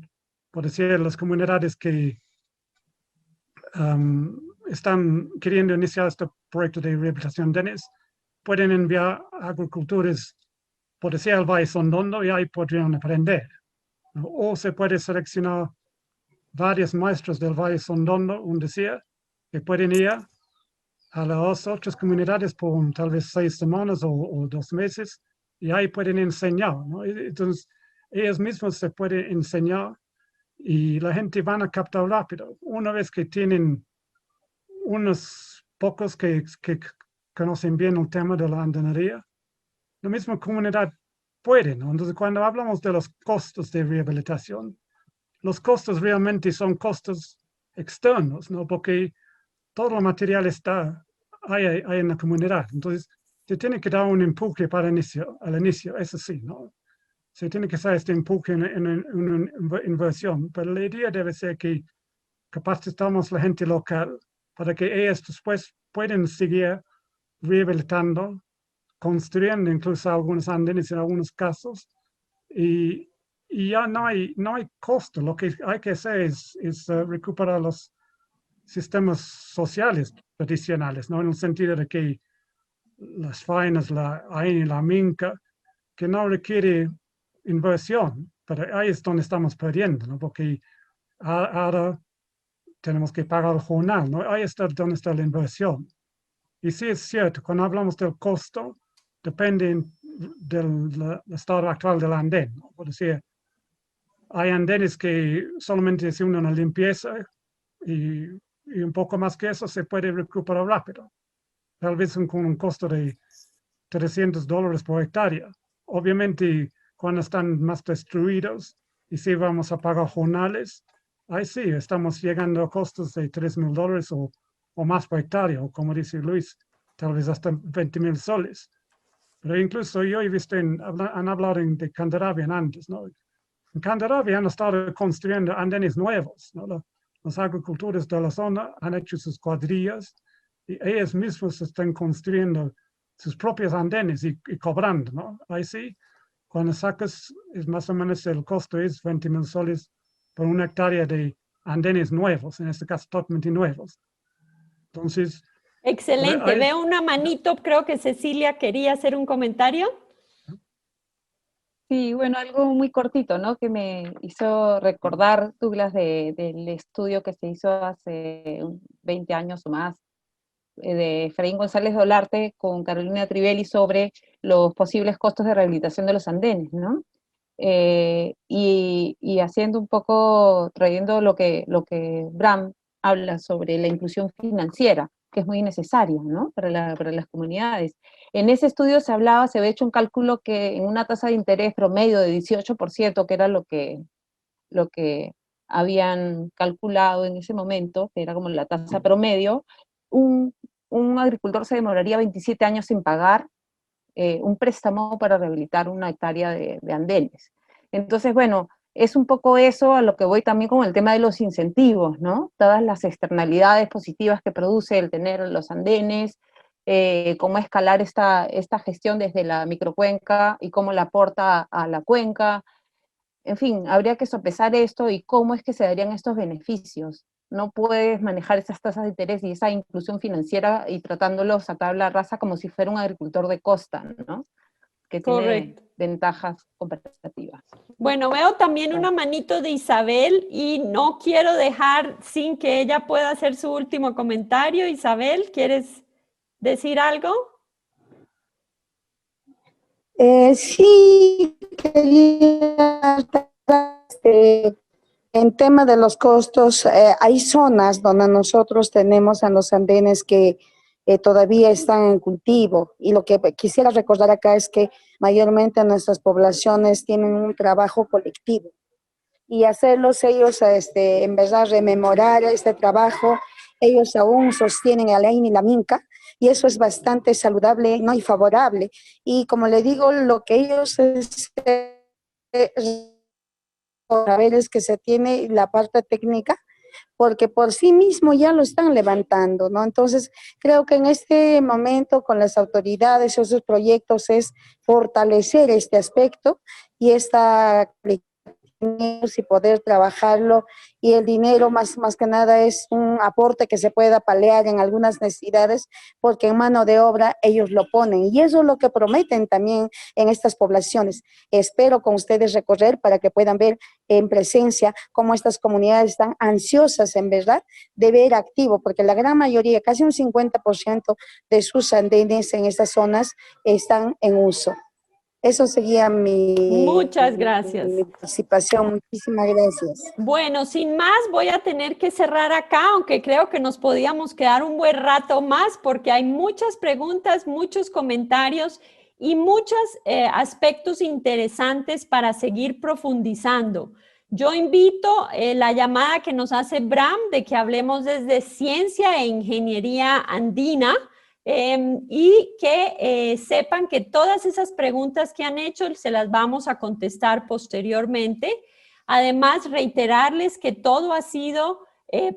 por decir, las comunidades que están queriendo iniciar este proyecto de rehabilitación de andenes, pueden enviar agricultores, por decir, al Valle Sondondo, y ahí podrían aprender, ¿no? O se puede seleccionar varios maestros del Valle Sondondo, decía, que pueden ir a las otras comunidades por tal vez 6 semanas o 2 meses, y ahí pueden enseñar, ¿no? Entonces, ellos mismos se pueden enseñar y la gente van a captar rápido. Una vez que tienen unos pocos que conocen bien el tema de la andenería, la misma comunidad puede, ¿no? Entonces, cuando hablamos de los costos de rehabilitación, los costos realmente son costos externos, ¿no? Porque todo el material está ahí en la comunidad. Entonces, se tiene que dar un empuje al inicio, eso sí, ¿no? Se tiene que hacer este empuje en una inversión, pero la idea debe ser que capacitamos a la gente local para que ellos después puedan seguir rehabilitando, construyendo incluso algunos andenes en algunos casos, y ya no hay costo. Lo que hay que hacer es recuperar los sistemas sociales tradicionales, ¿no? En el sentido de que las faenas, la AINA y la MINCA, que no requiere inversión, pero ahí es donde estamos perdiendo, ¿no? Porque ahora tenemos que pagar el jornal, ¿no? Ahí está donde está la inversión. Y sí es cierto, cuando hablamos del costo, depende del estado actual del andén, ¿no? Por decir, hay andenes que solamente es una limpieza y un poco más que eso se puede recuperar rápido, tal vez con un costo de $300 por hectárea. Obviamente, cuando están más destruidos y si vamos a pagar jornales, ahí sí, estamos llegando a costos de $3.000 o más por hectárea, o como dice Luis, tal vez hasta 20.000 soles. Pero incluso yo he visto, han hablado de Candarabia antes, ¿no? En Candarabia han estado construyendo andenes nuevos, ¿no? Los agricultores de la zona han hecho sus cuadrillas y ellos mismos están construyendo sus propios andenes y cobrando, ¿no? Ahí sí, cuando sacas, es más o menos el costo es 20.000 soles por una hectárea de andenes nuevos, en este caso totalmente nuevos. Entonces... Excelente, veo una manito, creo que Cecilia quería hacer un comentario. Sí, bueno, algo muy cortito, ¿no? Que me hizo recordar, Douglas, del estudio que se hizo hace 20 años o más, de Efraín González Dolarte con Carolina Trivelli sobre los posibles costos de rehabilitación de los andenes, ¿no? Y haciendo un poco, trayendo lo que Bram habla sobre la inclusión financiera, que es muy necesaria, ¿no? Para las comunidades. En ese estudio se había hecho un cálculo que en una tasa de interés promedio de 18%, que era lo que habían calculado en ese momento, que era como la tasa promedio, un, un agricultor se demoraría 27 años sin pagar un préstamo para rehabilitar una hectárea de andenes. Entonces, bueno, es un poco eso a lo que voy también con el tema de los incentivos, ¿no? Todas las externalidades positivas que produce el tener los andenes, cómo escalar esta gestión desde la microcuenca y cómo la aporta a la cuenca. En fin, habría que sopesar esto y cómo es que se darían estos beneficios. No puedes manejar esas tasas de interés y esa inclusión financiera y tratándolos a tabla rasa como si fuera un agricultor de costa, ¿no? Que tiene Correcto. ventajas comparativas. Bueno, veo también una manito de Isabel y no quiero dejar sin que ella pueda hacer su último comentario. Isabel, ¿quieres decir algo? Sí, quería en tema de los costos, hay zonas donde nosotros tenemos en los andenes que todavía están en cultivo, y lo que quisiera recordar acá es que mayormente nuestras poblaciones tienen un trabajo colectivo, y hacerlos ellos, en verdad, rememorar este trabajo. Ellos aún sostienen a la INA y la MINCA, y eso es bastante saludable, ¿no? Y favorable. Y como le digo, lo que ellos a ver es que se tiene la parte técnica, porque por sí mismo ya lo están levantando, ¿no? Entonces, creo que en este momento con las autoridades, esos proyectos, es fortalecer este aspecto y esta y poder trabajarlo, y el dinero más que nada es un aporte que se pueda paliar en algunas necesidades, porque en mano de obra ellos lo ponen, y eso es lo que prometen también en estas poblaciones. Espero con ustedes recorrer para que puedan ver en presencia cómo estas comunidades están ansiosas en verdad de ver activo, porque la gran mayoría, casi un 50% de sus andenes en estas zonas están en uso. Eso sería Muchas gracias. mi participación. Muchísimas gracias. Bueno, sin más, voy a tener que cerrar acá, aunque creo que nos podíamos quedar un buen rato más porque hay muchas preguntas, muchos comentarios y muchos aspectos interesantes para seguir profundizando. Yo invito la llamada que nos hace Bram de que hablemos desde ciencia e ingeniería andina. Y que sepan que todas esas preguntas que han hecho se las vamos a contestar posteriormente. Además, reiterarles que todo ha sido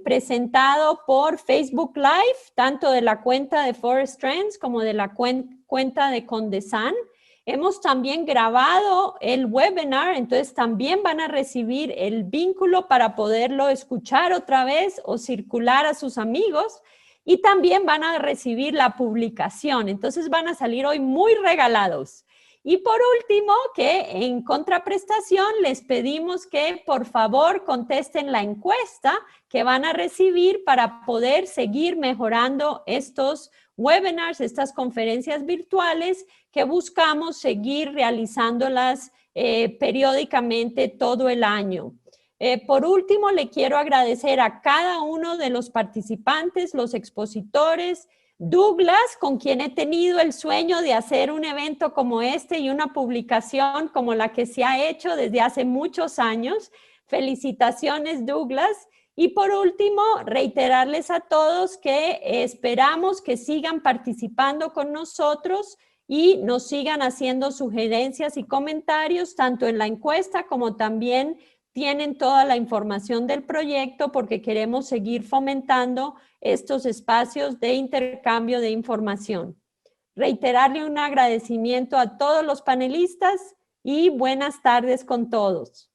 presentado por Facebook Live, tanto de la cuenta de Forest Trends como de la cuenta de Condesan. Hemos también grabado el webinar, entonces también van a recibir el vínculo para poderlo escuchar otra vez o circular a sus amigos. Y también van a recibir la publicación, entonces van a salir hoy muy regalados. Y por último, que en contraprestación les pedimos que por favor contesten la encuesta que van a recibir para poder seguir mejorando estos webinars, estas conferencias virtuales que buscamos seguir realizándolas periódicamente todo el año. Por último, le quiero agradecer a cada uno de los participantes, los expositores, Douglas, con quien he tenido el sueño de hacer un evento como este y una publicación como la que se ha hecho desde hace muchos años. Felicitaciones, Douglas. Y por último, reiterarles a todos que esperamos que sigan participando con nosotros y nos sigan haciendo sugerencias y comentarios, tanto en la encuesta como también tienen toda la información del proyecto, porque queremos seguir fomentando estos espacios de intercambio de información. Reiterarle un agradecimiento a todos los panelistas y buenas tardes con todos.